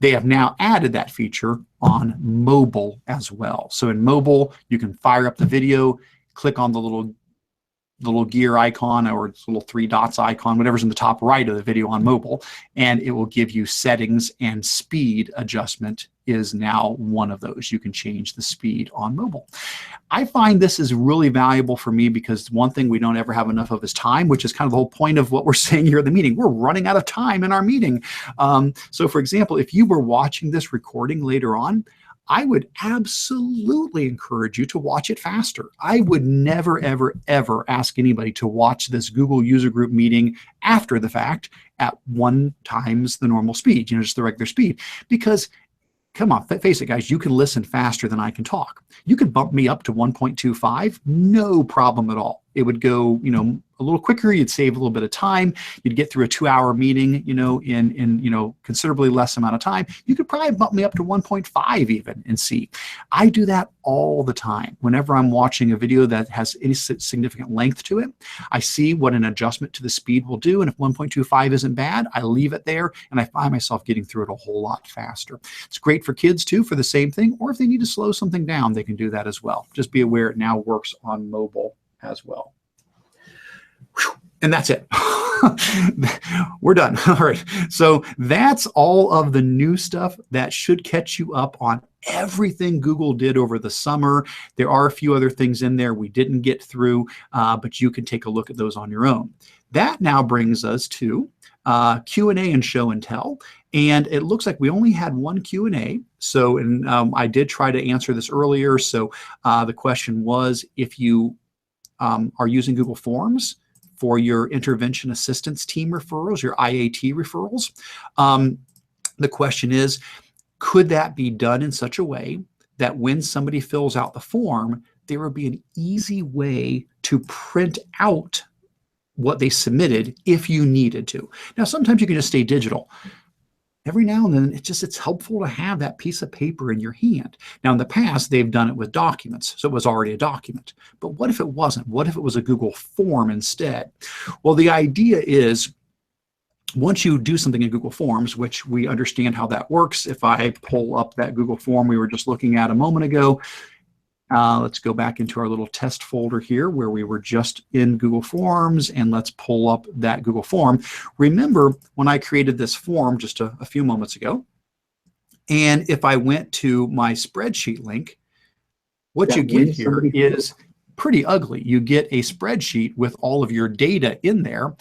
They have now added that feature on mobile as well. So in mobile, you can fire up the video, click on the little gear icon or its little 3 dots icon, whatever's in the top right of the video on mobile, and it will give you settings, and speed adjustment is now one of those. You can change the speed on mobile. I find this is really valuable for me because one thing we don't ever have enough of is time, which is kind of the whole point of what we're saying here at the meeting. We're running out of time in our meeting. So for example, if you were watching this recording later on, I would absolutely encourage you to watch it faster. I would never, ever, ever ask anybody to watch this Google user group meeting after the fact at 1 times the normal speed, just the regular speed, because come on, face it, guys, you can listen faster than I can talk. You can bump me up to 1.25, no problem at all. It would go, a little quicker. You'd save a little bit of time. You'd get through a 2-hour meeting, in considerably less amount of time. You could probably bump me up to 1.5 even and see. I do that all the time. Whenever I'm watching a video that has any significant length to it, I see what an adjustment to the speed will do. And if 1.25 isn't bad, I leave it there and I find myself getting through it a whole lot faster. It's great for kids too for the same thing, or if they need to slow something down, they can do that as well. Just be aware it now works on mobile as well. And that's it. We're done. All right. So that's all of the new stuff that should catch you up on everything Google did over the summer. There are a few other things in there we didn't get through, but you can take a look at those on your own. That now brings us to Q&A and show and tell. And it looks like we only had one Q&A. So I did try to answer this earlier. So the question was, if you are using Google Forms for your intervention assistance team referrals, your IAT referrals. The question is, could that be done in such a way that when somebody fills out the form, there would be an easy way to print out what they submitted if you needed to? Now, sometimes you can just stay digital. Every now and then, it's helpful to have that piece of paper in your hand. Now, in the past, they've done it with documents, so it was already a document. But what if it wasn't? What if it was a Google form instead? Well, the idea is, once you do something in Google Forms, which we understand how that works, if I pull up that Google form we were just looking at a moment ago, Let's go back into our little test folder here where we were just in Google Forms, and let's pull up that Google form. Remember when I created this form just a few moments ago, and if I went to my spreadsheet link, what you get here is pretty ugly. You get a spreadsheet with all of your data in there,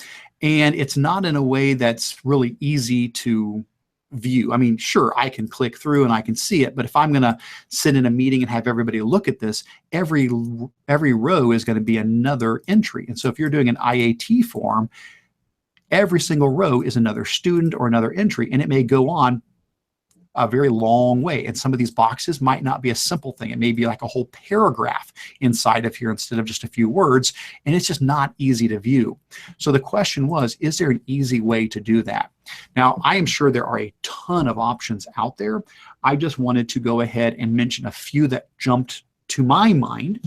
and it's not in a way that's really easy to view. I mean, sure, I can click through and I can see it, but if I'm going to sit in a meeting and have everybody look at this, every row is going to be another entry. And so if you're doing an IAT form, every single row is another student or another entry, and it may go on a very long way. And some of these boxes might not be a simple thing. It may be like a whole paragraph inside of here instead of just a few words, and it's just not easy to view. So the question was, is there an easy way to do that? Now, I am sure there are a ton of options out there. I just wanted to go ahead and mention a few that jumped to my mind.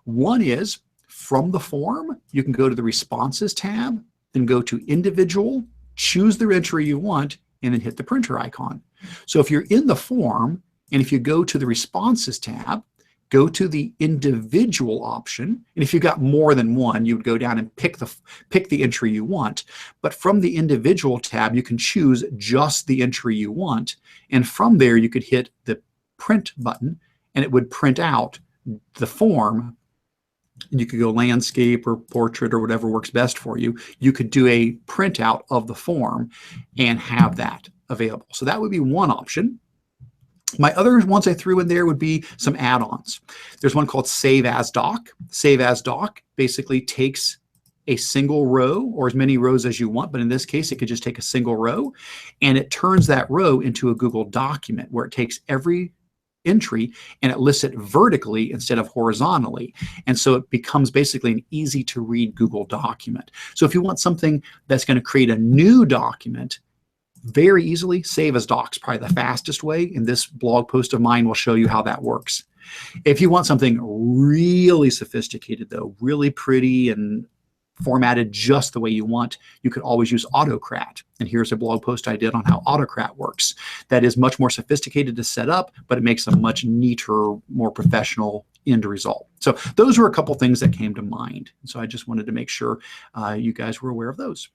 One is from the form, you can go to the Responses tab, then go to Individual, choose the entry you want, and then hit the printer icon. So if you're in the form, and if you go to the Responses tab, go to the Individual option, and if you've got more than one, you would go down and pick the entry you want. But from the Individual tab, you can choose just the entry you want, and from there you could hit the Print button, and it would print out the form. You could go landscape or portrait or whatever works best for you. You could do a printout of the form and have that available. So that would be one option. My other ones I threw in there would be some add-ons. There's one called Save as Doc. Save as Doc basically takes a single row or as many rows as you want, but in this case, it could just take a single row, and it turns that row into a Google document where it takes every entry and it lists it vertically instead of horizontally. And so it becomes basically an easy to read Google document. So if you want something that's going to create a new document very easily, Save as Docs, probably the fastest way. And this blog post of mine will show you how that works. If you want something really sophisticated though, really pretty and formatted just the way you want, you could always use Autocrat. And here's a blog post I did on how Autocrat works. That is much more sophisticated to set up, but it makes a much neater, more professional end result. So those were a couple things that came to mind. So I just wanted to make sure you guys were aware of those.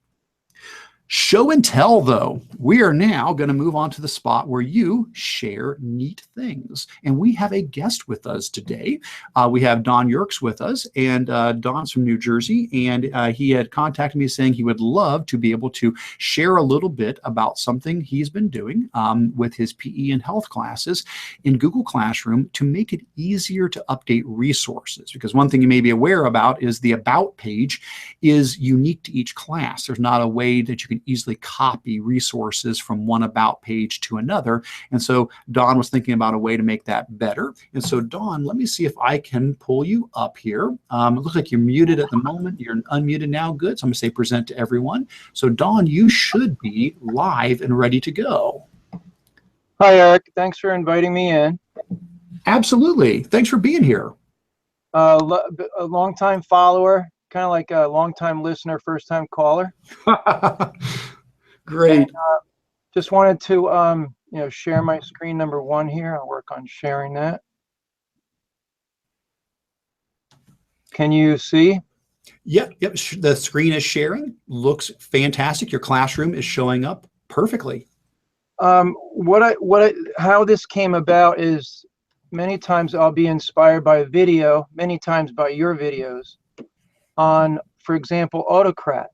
Show and tell, though. We are now going to move on to the spot where you share neat things. And we have a guest with us today. We have Don Yerks with us, and Don's from New Jersey, and he had contacted me saying he would love to be able to share a little bit about something he's been doing with his PE and health classes in Google Classroom to make it easier to update resources. Because one thing you may be aware about is the About page is unique to each class. There's not a way that you can easily copy resources from one About page to another. And so Don was thinking about a way to make that better. And so Don, let me see if I can pull you up here. It looks like you're muted at the moment. You're unmuted now. Good. So I'm going to say present to everyone. So Don, you should be live and ready to go. Hi, Eric. Thanks for inviting me in. Absolutely. Thanks for being here. A long-time follower, kind of like a long-time listener, first-time caller. Great. And, just wanted to share my screen number one here. I'll work on sharing that. Can you see? Yep. The screen is sharing. Looks fantastic. Your classroom is showing up perfectly. How this came about is many times I'll be inspired by a video, many times by your videos on, for example, Autocrat.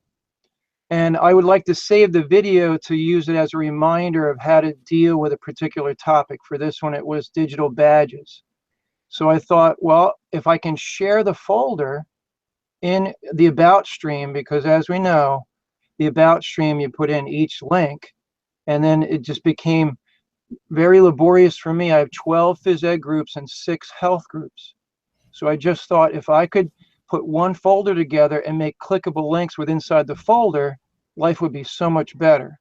And I would like to save the video to use it as a reminder of how to deal with a particular topic. For this one, it was digital badges. So I thought, well, if I can share the folder in the About stream, because as we know, the About stream, you put in each link, and then it just became very laborious for me. I have 12 phys ed groups and 6 health groups. So I just thought if I could put one folder together and make clickable links with inside the folder, life would be so much better.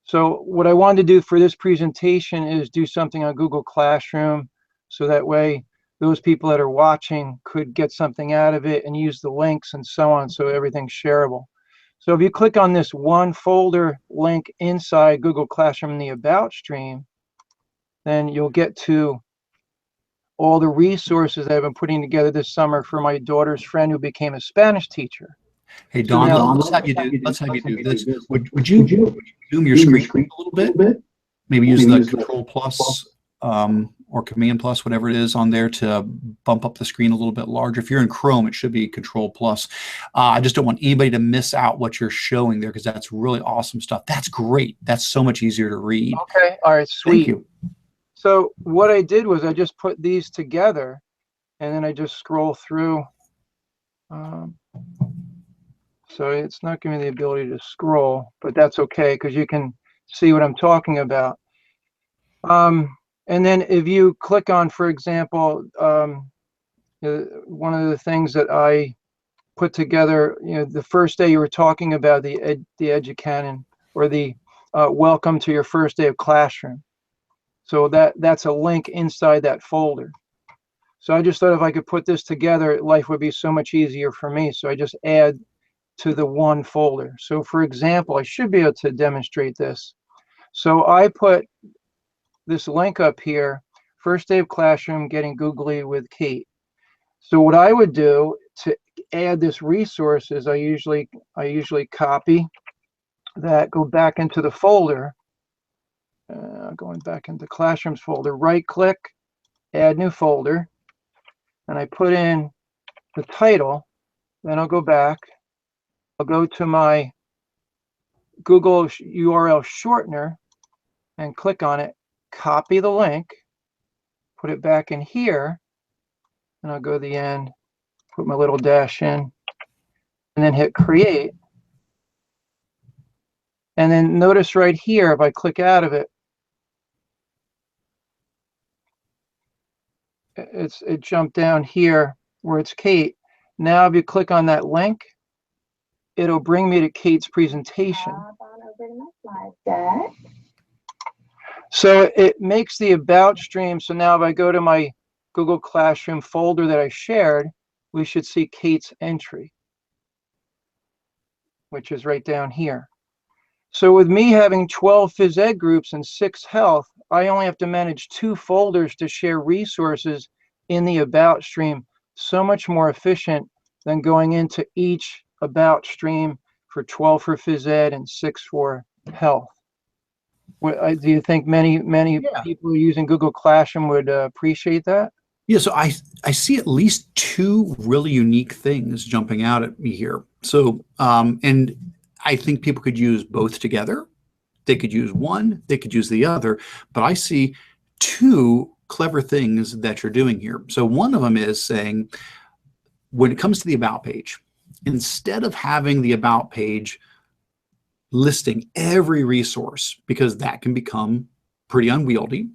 So what I wanted to do for this presentation is do something on Google Classroom, so that way those people that are watching could get something out of it and use the links and so on, so everything's shareable. So if you click on this one folder link inside Google Classroom in the About stream, then you'll get to all the resources I've been putting together this summer for my daughter's friend who became a Spanish teacher. Hey, So Don, now, let's have you do this. Would you zoom your screen a little bit? Maybe use the Control plus or Command plus, whatever it is on there, to bump up the screen a little bit larger. If you're in Chrome, it should be Control plus. I just don't want anybody to miss out what you're showing there, because that's really awesome stuff. That's great. That's so much easier to read. okay, all right, sweet. Thank you. So what I did was I just put these together, and then I just scroll through. So it's not giving me the ability to scroll, but that's okay, because you can see what I'm talking about. And then if you click on, for example, one of the things that I put together, the first day you were talking about the educanon, or the welcome to your first day of classroom. So that's a link inside that folder. So I just thought if I could put this together, life would be so much easier for me. So I just add to the one folder. So for example, I should be able to demonstrate this. So I put this link up here, first day of classroom, getting googly with Kate. So what I would do to add this resource is I usually copy that, go back into the folder, going back into classrooms folder, right click, add new folder, and I put in the title. Then I'll go back, I'll go to my Google URL shortener and click on it, copy the link, put it back in here, and I'll go to the end, put my little dash in, and then hit create. And then notice right here, if I click out of it, it jumped down here where it's Kate. Now if you click on that link, it'll bring me to Kate's presentation. So it makes the about stream. So now if I go to my Google Classroom folder that I shared, we should see Kate's entry, which is right down here. So with me having 12 phys ed groups and 6 health, I only have to manage 2 folders to share resources in the about stream. So much more efficient than going into each about stream for 12 for phys ed and 6 for health. Do you think many people using Google Classroom would appreciate that? Yeah, so I see at least 2 really unique things jumping out at me here. So, and I think people could use both together. They could use one, they could use the other, but I see 2 clever things that you're doing here. So one of them is saying, when it comes to the about page, instead of having the about page listing every resource, because that can become pretty unwieldy,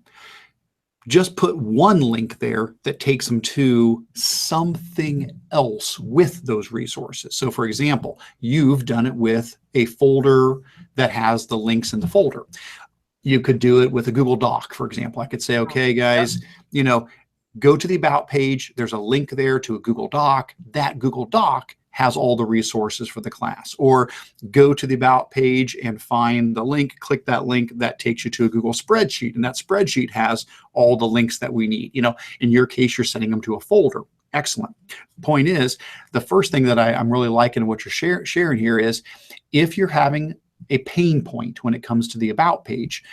just put one link there that takes them to something else with those resources. So for example, you've done it with a folder that has the links in the folder. You could do it with a Google Doc, for example. I could say, okay, guys, go to the about page. There's a link there to a Google Doc. That Google Doc has all the resources for the class. Or go to the about page and find the link, click that link, that takes you to a Google spreadsheet, and that spreadsheet has all the links that we need. In your case, you're sending them to a folder. Excellent. Point is, the first thing that I'm really liking what you're sharing here is, if you're having a pain point when it comes to the about page,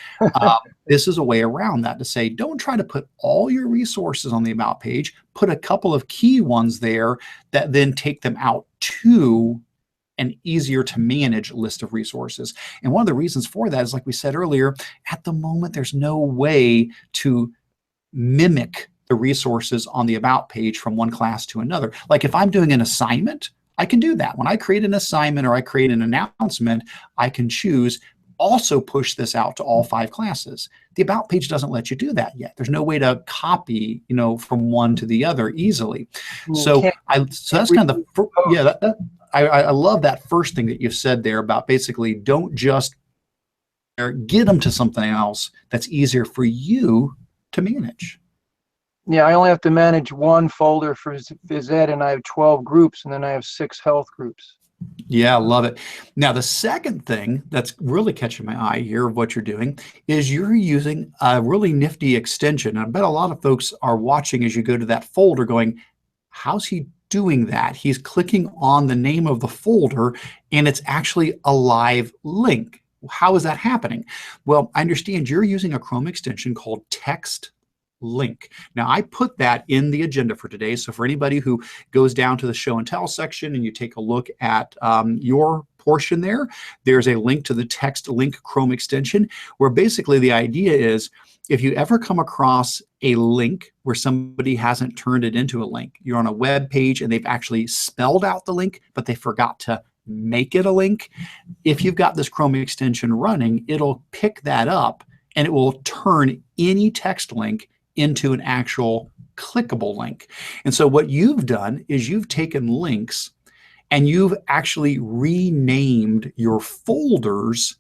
this is a way around that, to say, don't try to put all your resources on the about page, put a couple of key ones there that then take them out to an easier to manage list of resources. And one of the reasons for that is, like we said earlier, at the moment, there's no way to mimic the resources on the about page from one class to another. Like if I'm doing an assignment, I can do that. When I create an assignment or I create an announcement, I can choose also push this out to all 5 classes. The about page doesn't let you do that yet. There's no way to copy, from one to the other easily. So that's kind of I love that first thing that you said there about basically don't just get them to something else that's easier for you to manage. Yeah, I only have to manage one folder for phys ed, and I have 12 groups, and then I have 6 health groups. Yeah, I love it. Now, the second thing that's really catching my eye here of what you're doing is you're using a really nifty extension. I bet a lot of folks are watching as you go to that folder going, how's he doing that? He's clicking on the name of the folder and it's actually a live link. How is that happening? Well, I understand you're using a Chrome extension called Text Link. Now, I put that in the agenda for today. So for anybody who goes down to the show and tell section and you take a look at your portion there, there's a link to the Text Link Chrome extension, where basically the idea is if you ever come across a link where somebody hasn't turned it into a link, you're on a web page and they've actually spelled out the link, but they forgot to make it a link. If you've got this Chrome extension running, it'll pick that up and it will turn any text link into an actual clickable link. And so what you've done is you've taken links and you've actually renamed your folders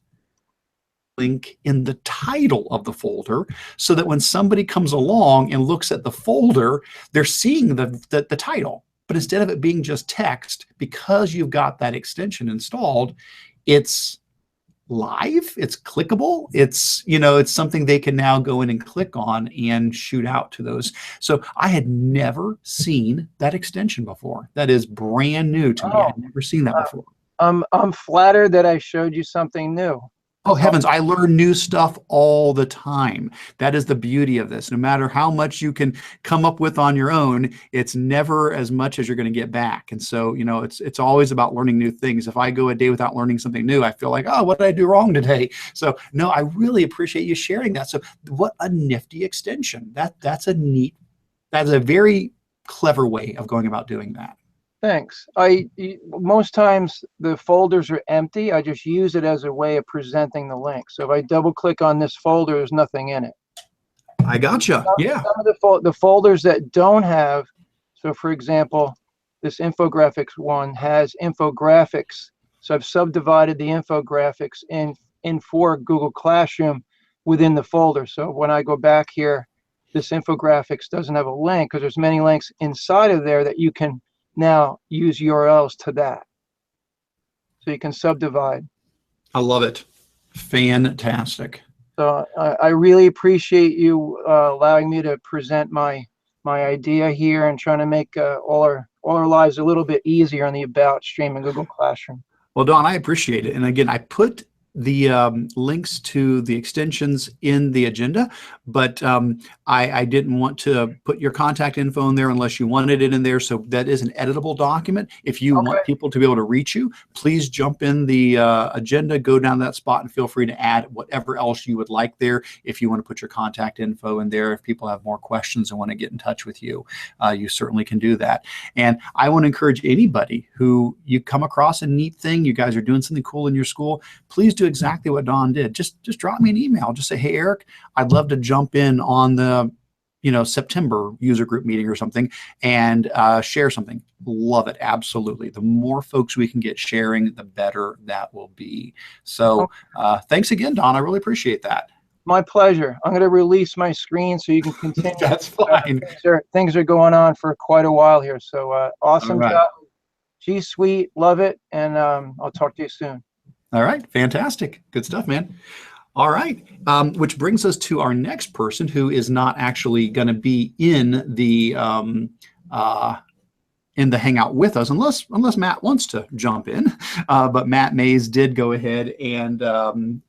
link in the title of the folder, so that when somebody comes along and looks at the folder, they're seeing the title. But instead of it being just text, because you've got that extension installed, it's live, it's clickable, it's, you know, it's something they can now go in and click on and shoot out to those. So I had never seen that extension before. That is brand new to me. I'd never seen that before. I'm flattered that I showed you something new. Oh, heavens, I learn new stuff all the time. That is the beauty of this. No matter how much you can come up with on your own, it's never as much as you're going to get back. And so, you know, it's always about learning new things. If I go a day without learning something new, I feel like, oh, what did I do wrong today? So, no, I really appreciate you sharing that. So what a nifty extension. That's a very clever way of going about doing that. Thanks. Most times the folders are empty. I just use it as a way of presenting the link. So if I double click on this folder, there's nothing in it. I gotcha. Yeah. Some of the folders that don't have, so for example, this infographics one has infographics. So I've subdivided the infographics in for Google Classroom within the folder. So when I go back here, this infographics doesn't have a link because there's many links inside of there that you can now use URLs to that. So you can subdivide. I love it. Fantastic. So I really appreciate you allowing me to present my idea here and trying to make all our lives a little bit easier on the About stream in Google Classroom. Well, Don, I appreciate it. And again, I put the links to the extensions in the agenda, but I didn't want to put your contact info in there unless you wanted it in there. So that is an editable document. If you want people to be able to reach you, please jump in the agenda, go down that spot and feel free to add whatever else you would like there. If you want to put your contact info in there, if people have more questions and want to get in touch with you, you certainly can do that. And I want to encourage anybody who you come across a neat thing, you guys are doing something cool in your school, please do exactly what Don did. Just drop me an email. Just say, hey, Eric, I'd love to jump in on the, September user group meeting or something and share something. Love it. Absolutely. The more folks we can get sharing, the better that will be. So thanks again, Don. I really appreciate that. My pleasure. I'm going to release my screen so you can continue. That's fine. Things are going on for quite a while here. So awesome job. G Suite. Love it. And I'll talk to you soon. All right. Fantastic. Good stuff, man. All right. Which brings us to our next person who is not actually going to be in the Hangout with us, unless Matt wants to jump in. But Matt Mays did go ahead and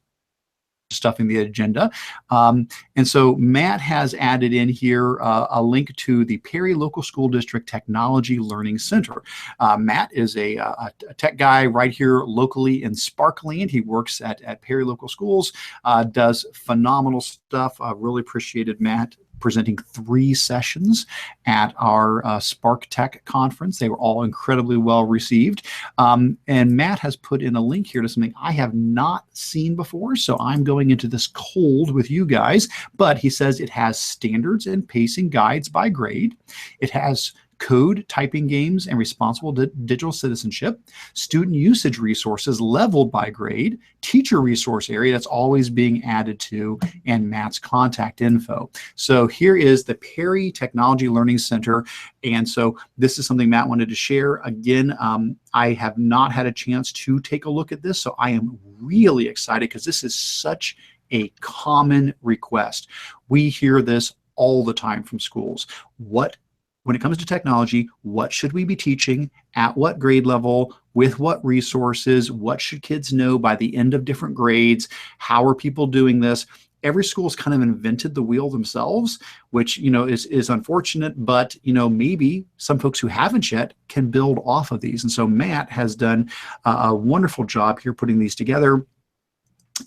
stuffing the agenda. And so Matt has added in here a link to the Perry Local School District Technology Learning Center. Matt is a tech guy right here locally in Sparkland. He works at Perry Local Schools, does phenomenal stuff. Really appreciated Matt presenting 3 sessions at our Spark Tech conference. They were all incredibly well received. And Matt has put in a link here to something I have not seen before, so I'm going into this cold with you guys. But he says it has standards and pacing guides by grade. It has code, typing games, and responsible digital citizenship, student usage resources leveled by grade, teacher resource area that's always being added to, and Matt's contact info. So here is the Perry Technology Learning Center. And so this is something Matt wanted to share. Again, I have not had a chance to take a look at this, so I am really excited because this is such a common request. We hear this all the time from schools. When it comes to technology, what should we be teaching, at what grade level, with what resources, what should kids know by the end of different grades, how are people doing this? Every school's kind of invented the wheel themselves, which, is unfortunate, but, maybe some folks who haven't yet can build off of these. And so Matt has done a wonderful job here putting these together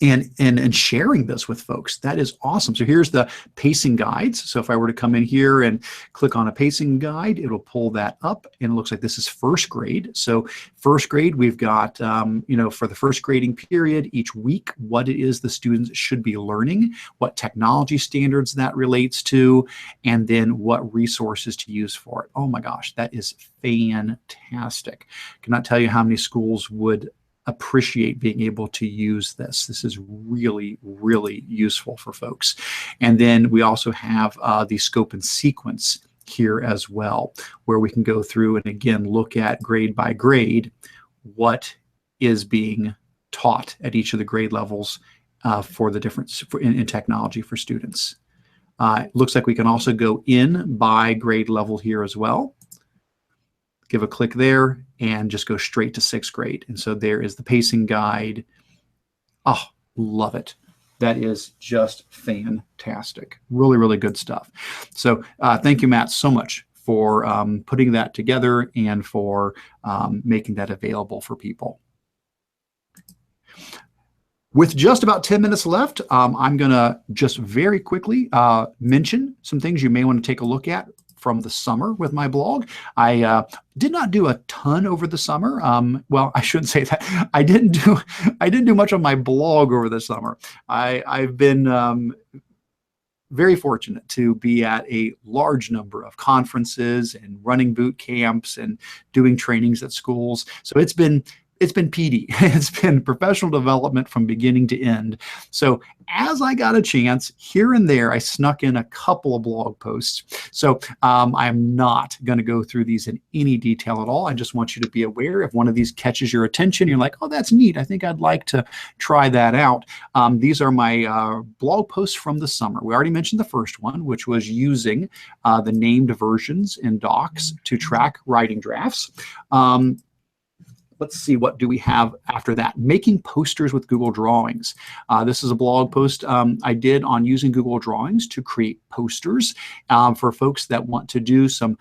and sharing this with folks. That is awesome. So here's the pacing guides. So if I were to come in here and click on a pacing guide, it'll pull that up, and it looks like this is first grade. So first grade, we've got, for the first grading period, each week, what it is the students should be learning, what technology standards that relates to, and then what resources to use for it. Oh my gosh, that is fantastic. Cannot tell you how many schools would appreciate being able to use this. This is really, really useful for folks. And then we also have the scope and sequence here as well, where we can go through and again look at grade by grade what is being taught at each of the grade levels for the difference in technology for students. It looks like we can also go in by grade level here as well. Give a click there and just go straight to 6th grade. And so there is the pacing guide. Oh, love it. That is just fantastic. Really, really good stuff. So thank you, Matt, so much for putting that together and for making that available for people. With just about 10 minutes left, I'm going to just very quickly mention some things you may want to take a look at from the summer with my blog. I did not do a ton over the summer. Well, I shouldn't say that. I didn't do much on my blog over the summer. I've been very fortunate to be at a large number of conferences and running boot camps and doing trainings at schools. So it's been PD. It's been professional development from beginning to end. So as I got a chance, here and there, I snuck in a couple of blog posts. So I'm not going to go through these in any detail at all. I just want you to be aware if one of these catches your attention, you're like, oh, that's neat. I think I'd like to try that out. These are my blog posts from the summer. We already mentioned the first one, which was using the named versions in docs to track writing drafts. Let's see, what do we have after that? Making posters with Google Drawings. This is a blog post I did on using Google Drawings to create posters for folks that want to do some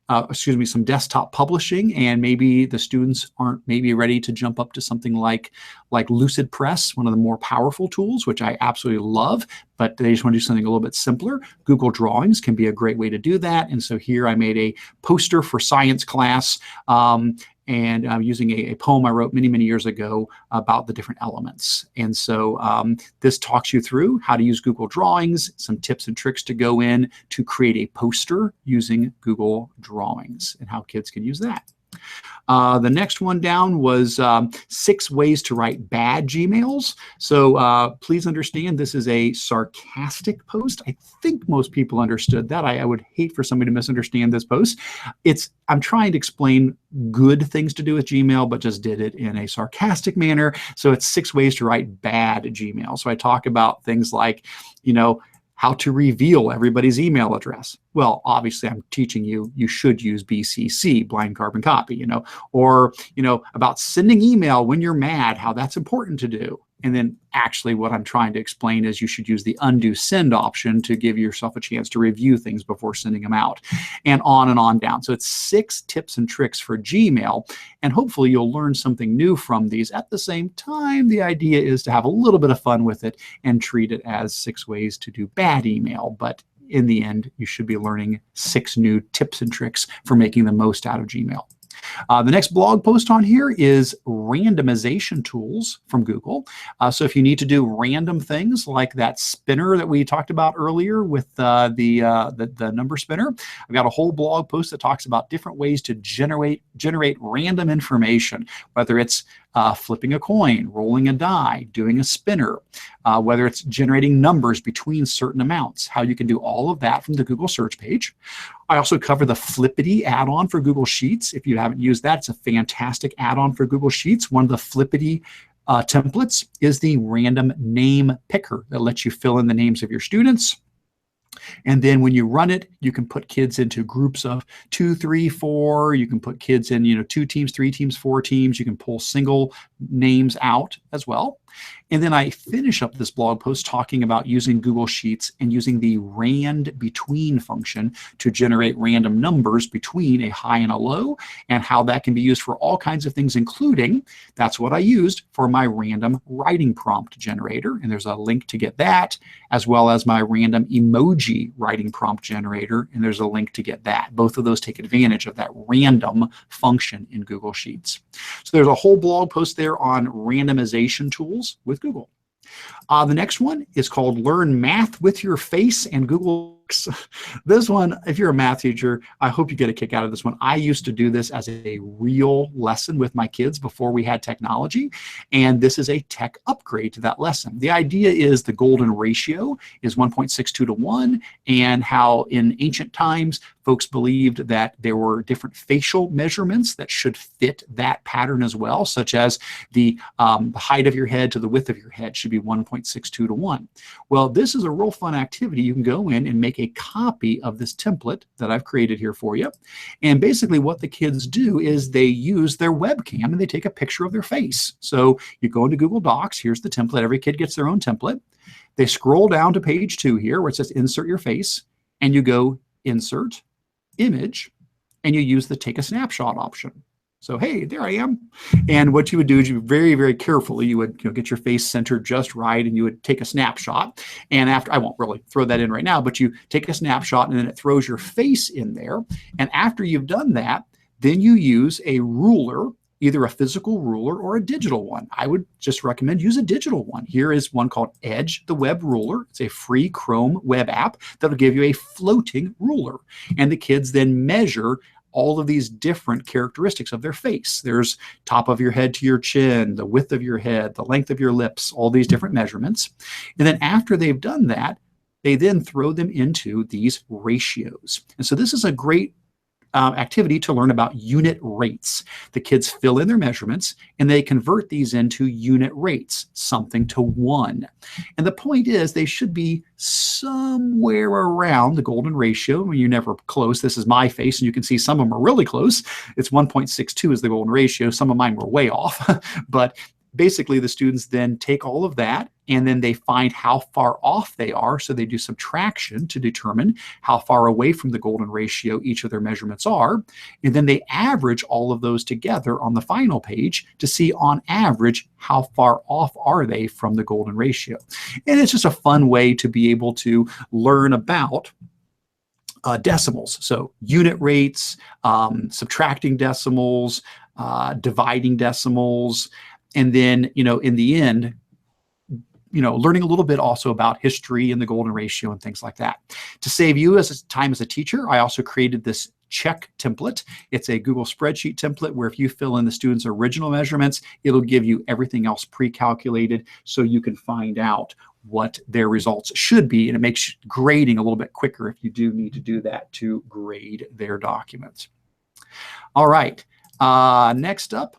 some desktop publishing, and maybe the students aren't maybe ready to jump up to something like Lucid Press, one of the more powerful tools, which I absolutely love, but they just want to do something a little bit simpler. Google Drawings can be a great way to do that. And so here I made a poster for science class, and I'm using a poem I wrote many, many years ago about the different elements. And so this talks you through how to use Google Drawings, some tips and tricks to go in to create a poster using Google Drawings and how kids can use that. The next one down was 6 ways to write bad Gmails. So please understand this is a sarcastic post. I think most people understood that. I would hate for somebody to misunderstand this post. I'm trying to explain good things to do with Gmail, but just did it in a sarcastic manner. So it's 6 ways to write bad Gmail. So I talk about things like, how to reveal everybody's email address. Well, obviously I'm teaching you should use BCC, blind carbon copy, or, about sending email when you're mad, how that's important to do. And then actually what I'm trying to explain is you should use the undo send option to give yourself a chance to review things before sending them out, and on down. So it's 6 tips and tricks for Gmail, and hopefully you'll learn something new from these. At the same time, the idea is to have a little bit of fun with it and treat it as 6 ways to do bad email. But in the end, you should be learning 6 new tips and tricks for making the most out of Gmail. The next blog post on here is randomization tools from Google. So if you need to do random things like that spinner that we talked about earlier with the number spinner, I've got a whole blog post that talks about different ways to generate random information, whether it's flipping a coin, rolling a die, doing a spinner, whether it's generating numbers between certain amounts, how you can do all of that from the Google search page. I also cover the Flippity add-on for Google Sheets. If you haven't used that, it's a fantastic add-on for Google Sheets. One of the Flippity templates is the random name picker that lets you fill in the names of your students. And then when you run it, you can put kids into groups of 2, 3, 4. You can put kids in, 2 teams, 3 teams, 4 teams. You can pull single names out as well. And then I finish up this blog post talking about using Google Sheets and using the rand between function to generate random numbers between a high and a low, and how that can be used for all kinds of things, including that's what I used for my random writing prompt generator. And there's a link to get that, as well as my random emoji writing prompt generator. And there's a link to get that. Both of those take advantage of that random function in Google Sheets. So there's a whole blog post there on randomization tools with Google. The next one is called Learn Math with Your Face and Google. This one, if you're a math teacher, I hope you get a kick out of this one. I used to do this as a real lesson with my kids before we had technology, and this is a tech upgrade to that lesson. The idea is the golden ratio is 1.62 to 1, and how in ancient times folks believed that there were different facial measurements that should fit that pattern as well, such as the height of your head to the width of your head should be 1.62 to 1. Well, this is a real fun activity. You can go in and make a copy of this template that I've created here for you. And basically what the kids do is they use their webcam and they take a picture of their face. So you go into Google Docs, here's the template. Every kid gets their own template. They scroll down to page 2 here where it says insert your face, and you go insert, image, and you use the take a snapshot option. So, hey, there I am. And what you would do is you very, very carefully, you would get your face centered just right, and you would take a snapshot. And after, I won't really throw that in right now, but you take a snapshot and then it throws your face in there. And after you've done that, then you use a ruler, either a physical ruler or a digital one. I would just recommend use a digital one. Here is one called Edge the Web Ruler. It's a free Chrome web app that'll give you a floating ruler. And the kids then measure all of these different characteristics of their face. There's top of your head to your chin, the width of your head, the length of your lips, all these different measurements. And then after they've done that, they then throw them into these ratios. And so this is a great activity to learn about unit rates. The kids fill in their measurements and they convert these into unit rates, something to 1. And the point is they should be somewhere around the golden ratio. I mean, you're never close. This is my face, and you can see some of them are really close. It's 1.62 is the golden ratio. Some of mine were way off, but basically the students then take all of that and then they find how far off they are. So they do subtraction to determine how far away from the golden ratio each of their measurements are. And then they average all of those together on the final page to see on average how far off are they from the golden ratio. And it's just a fun way to be able to learn about decimals. So unit rates, subtracting decimals, dividing decimals, and then, in the end, learning a little bit also about history and the golden ratio and things like that. To save you time as a teacher, I also created this check template. It's a Google spreadsheet template where if you fill in the student's original measurements, it'll give you everything else pre-calculated so you can find out what their results should be. And it makes grading a little bit quicker if you do need to do that to grade their documents. All right, next up,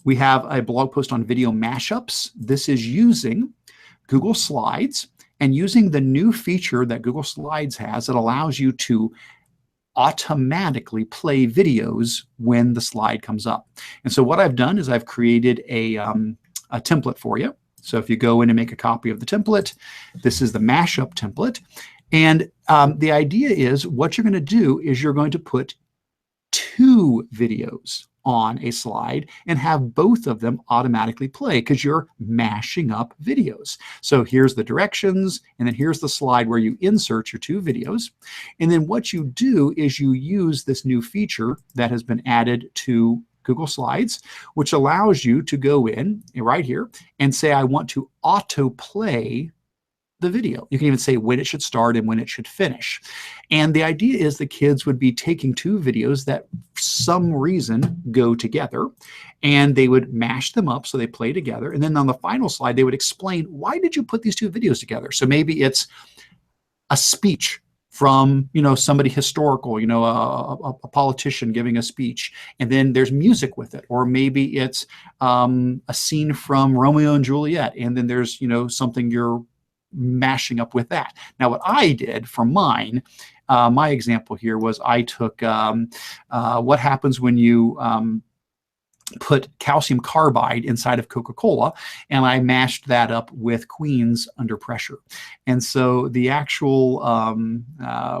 we have a blog post on video mashups. This is using Google Slides and using the new feature that Google Slides has that allows you to automatically play videos when the slide comes up. And so what I've done is I've created a template for you. So if you go in and make a copy of the template, this is the mashup template. And the idea is what you're going to do is you're going to put 2 videos on a slide and have both of them automatically play because you're mashing up videos. So here's the directions, and then here's the slide where you insert your two videos. And then what you do is you use this new feature that has been added to Google Slides, which allows you to go in right here and say, I want to autoplay the video. You can even say when it should start and when it should finish. And the idea is the kids would be taking two videos that for some reason go together, and they would mash them up so they play together. And then on the final slide, they would explain, why did you put these two videos together? So maybe it's a speech from, somebody historical, a politician giving a speech, and then there's music with it. Or maybe it's a scene from Romeo and Juliet, and then there's, something you're mashing up with that. Now, what I did for mine, my example here was I took what happens when you put calcium carbide inside of Coca-Cola, and I mashed that up with Queen's Under Pressure. And so the actual,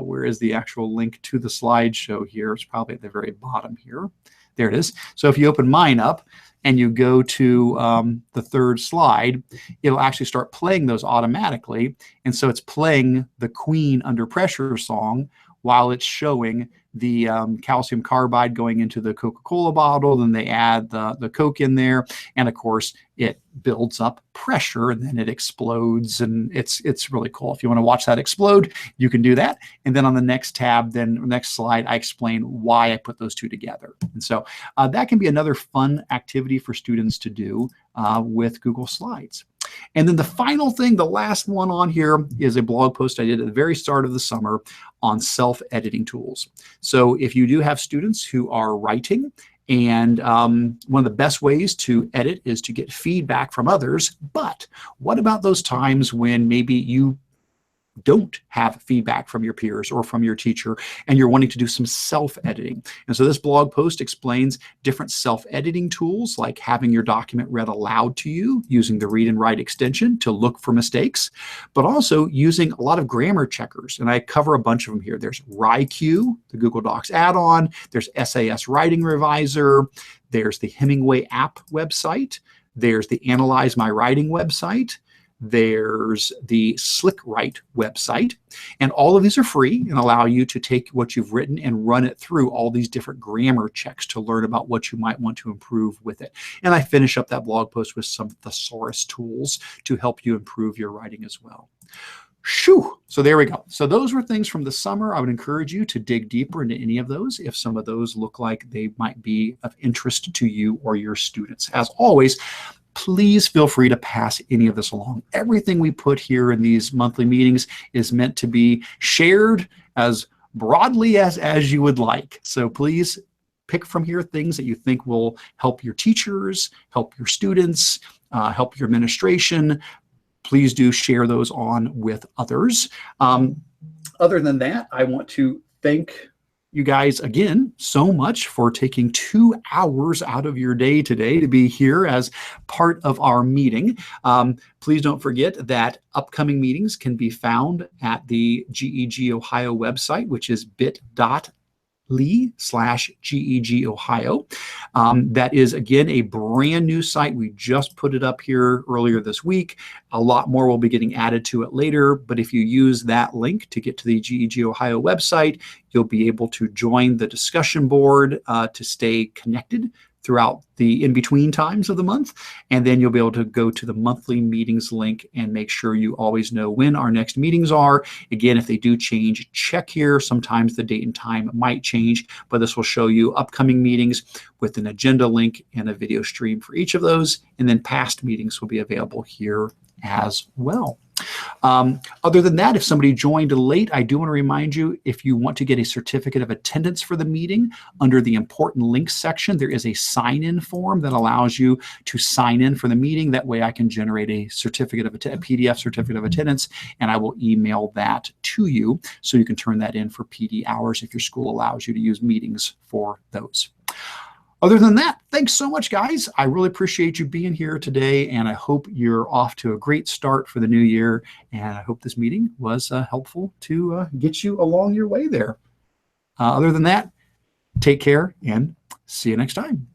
where is the actual link to the slideshow here? It's probably at the very bottom here. There it is. So if you open mine up and you go to the third slide, it'll actually start playing those automatically. And so it's playing the Queen Under Pressure song while it's showing the calcium carbide going into the Coca-Cola bottle. Then they add the Coke in there. And of course, it builds up pressure and then it explodes. And it's really cool. If you want to watch that explode, you can do that. And then on the next tab, then next slide, I explain why I put those two together. And so that can be another fun activity for students to do with Google Slides. And then the final thing, the last one on here, is a blog post I did at the very start of the summer on self-editing tools. So if you do have students who are writing, and one of the best ways to edit is to get feedback from others, but what about those times when maybe you don't have feedback from your peers or from your teacher, and you're wanting to do some self-editing? And so this blog post explains different self-editing tools, like having your document read aloud to you using the read and write extension to look for mistakes, but also using a lot of grammar checkers. And I cover a bunch of them here. There's RaiQ, the Google Docs add-on. There's SAS Writing Reviser. There's the Hemingway app website. There's the Analyze My Writing website. There's the SlickWrite website, and all of these are free and allow you to take what you've written and run it through all these different grammar checks to learn about what you might want to improve with it. And I finish up that blog post with some thesaurus tools to help you improve your writing as well. Shoo! So there we go. So those were things from the summer. I would encourage you to dig deeper into any of those if some of those look like they might be of interest to you or your students. As always, please feel free to pass any of this along. Everything we put here in these monthly meetings is meant to be shared as broadly as you would like. So please pick from here things that you think will help your teachers, help your students, help your administration. Please do share those on with others. Other than that, I want to thank you guys again so much for taking 2 hours out of your day today to be here as part of our meeting. Please don't forget that upcoming meetings can be found at the GEG Ohio website, which is bit.ly/GEG Ohio. That is, again, a brand new site. We just put it up here earlier this week. A lot more will be getting added to it later, but if you use that link to get to the GEG Ohio website, you'll be able to join the discussion board to stay connected throughout the in-between times of the month. And then you'll be able to go to the monthly meetings link and make sure you always know when our next meetings are. Again, if they do change, check here. Sometimes the date and time might change, but this will show you upcoming meetings with an agenda link and a video stream for each of those. And then past meetings will be available here as well. Other than that, if somebody joined late, I do want to remind you, if you want to get a certificate of attendance for the meeting, under the important links section, there is a sign-in form that allows you to sign in for the meeting. That way I can generate a certificate of a PDF certificate of attendance, and I will email that to you so you can turn that in for PD hours if your school allows you to use meetings for those. Other than that, thanks so much, guys. I really appreciate you being here today, and I hope you're off to a great start for the new year. And I hope this meeting was helpful to get you along your way there. Other than that, take care and See you next time.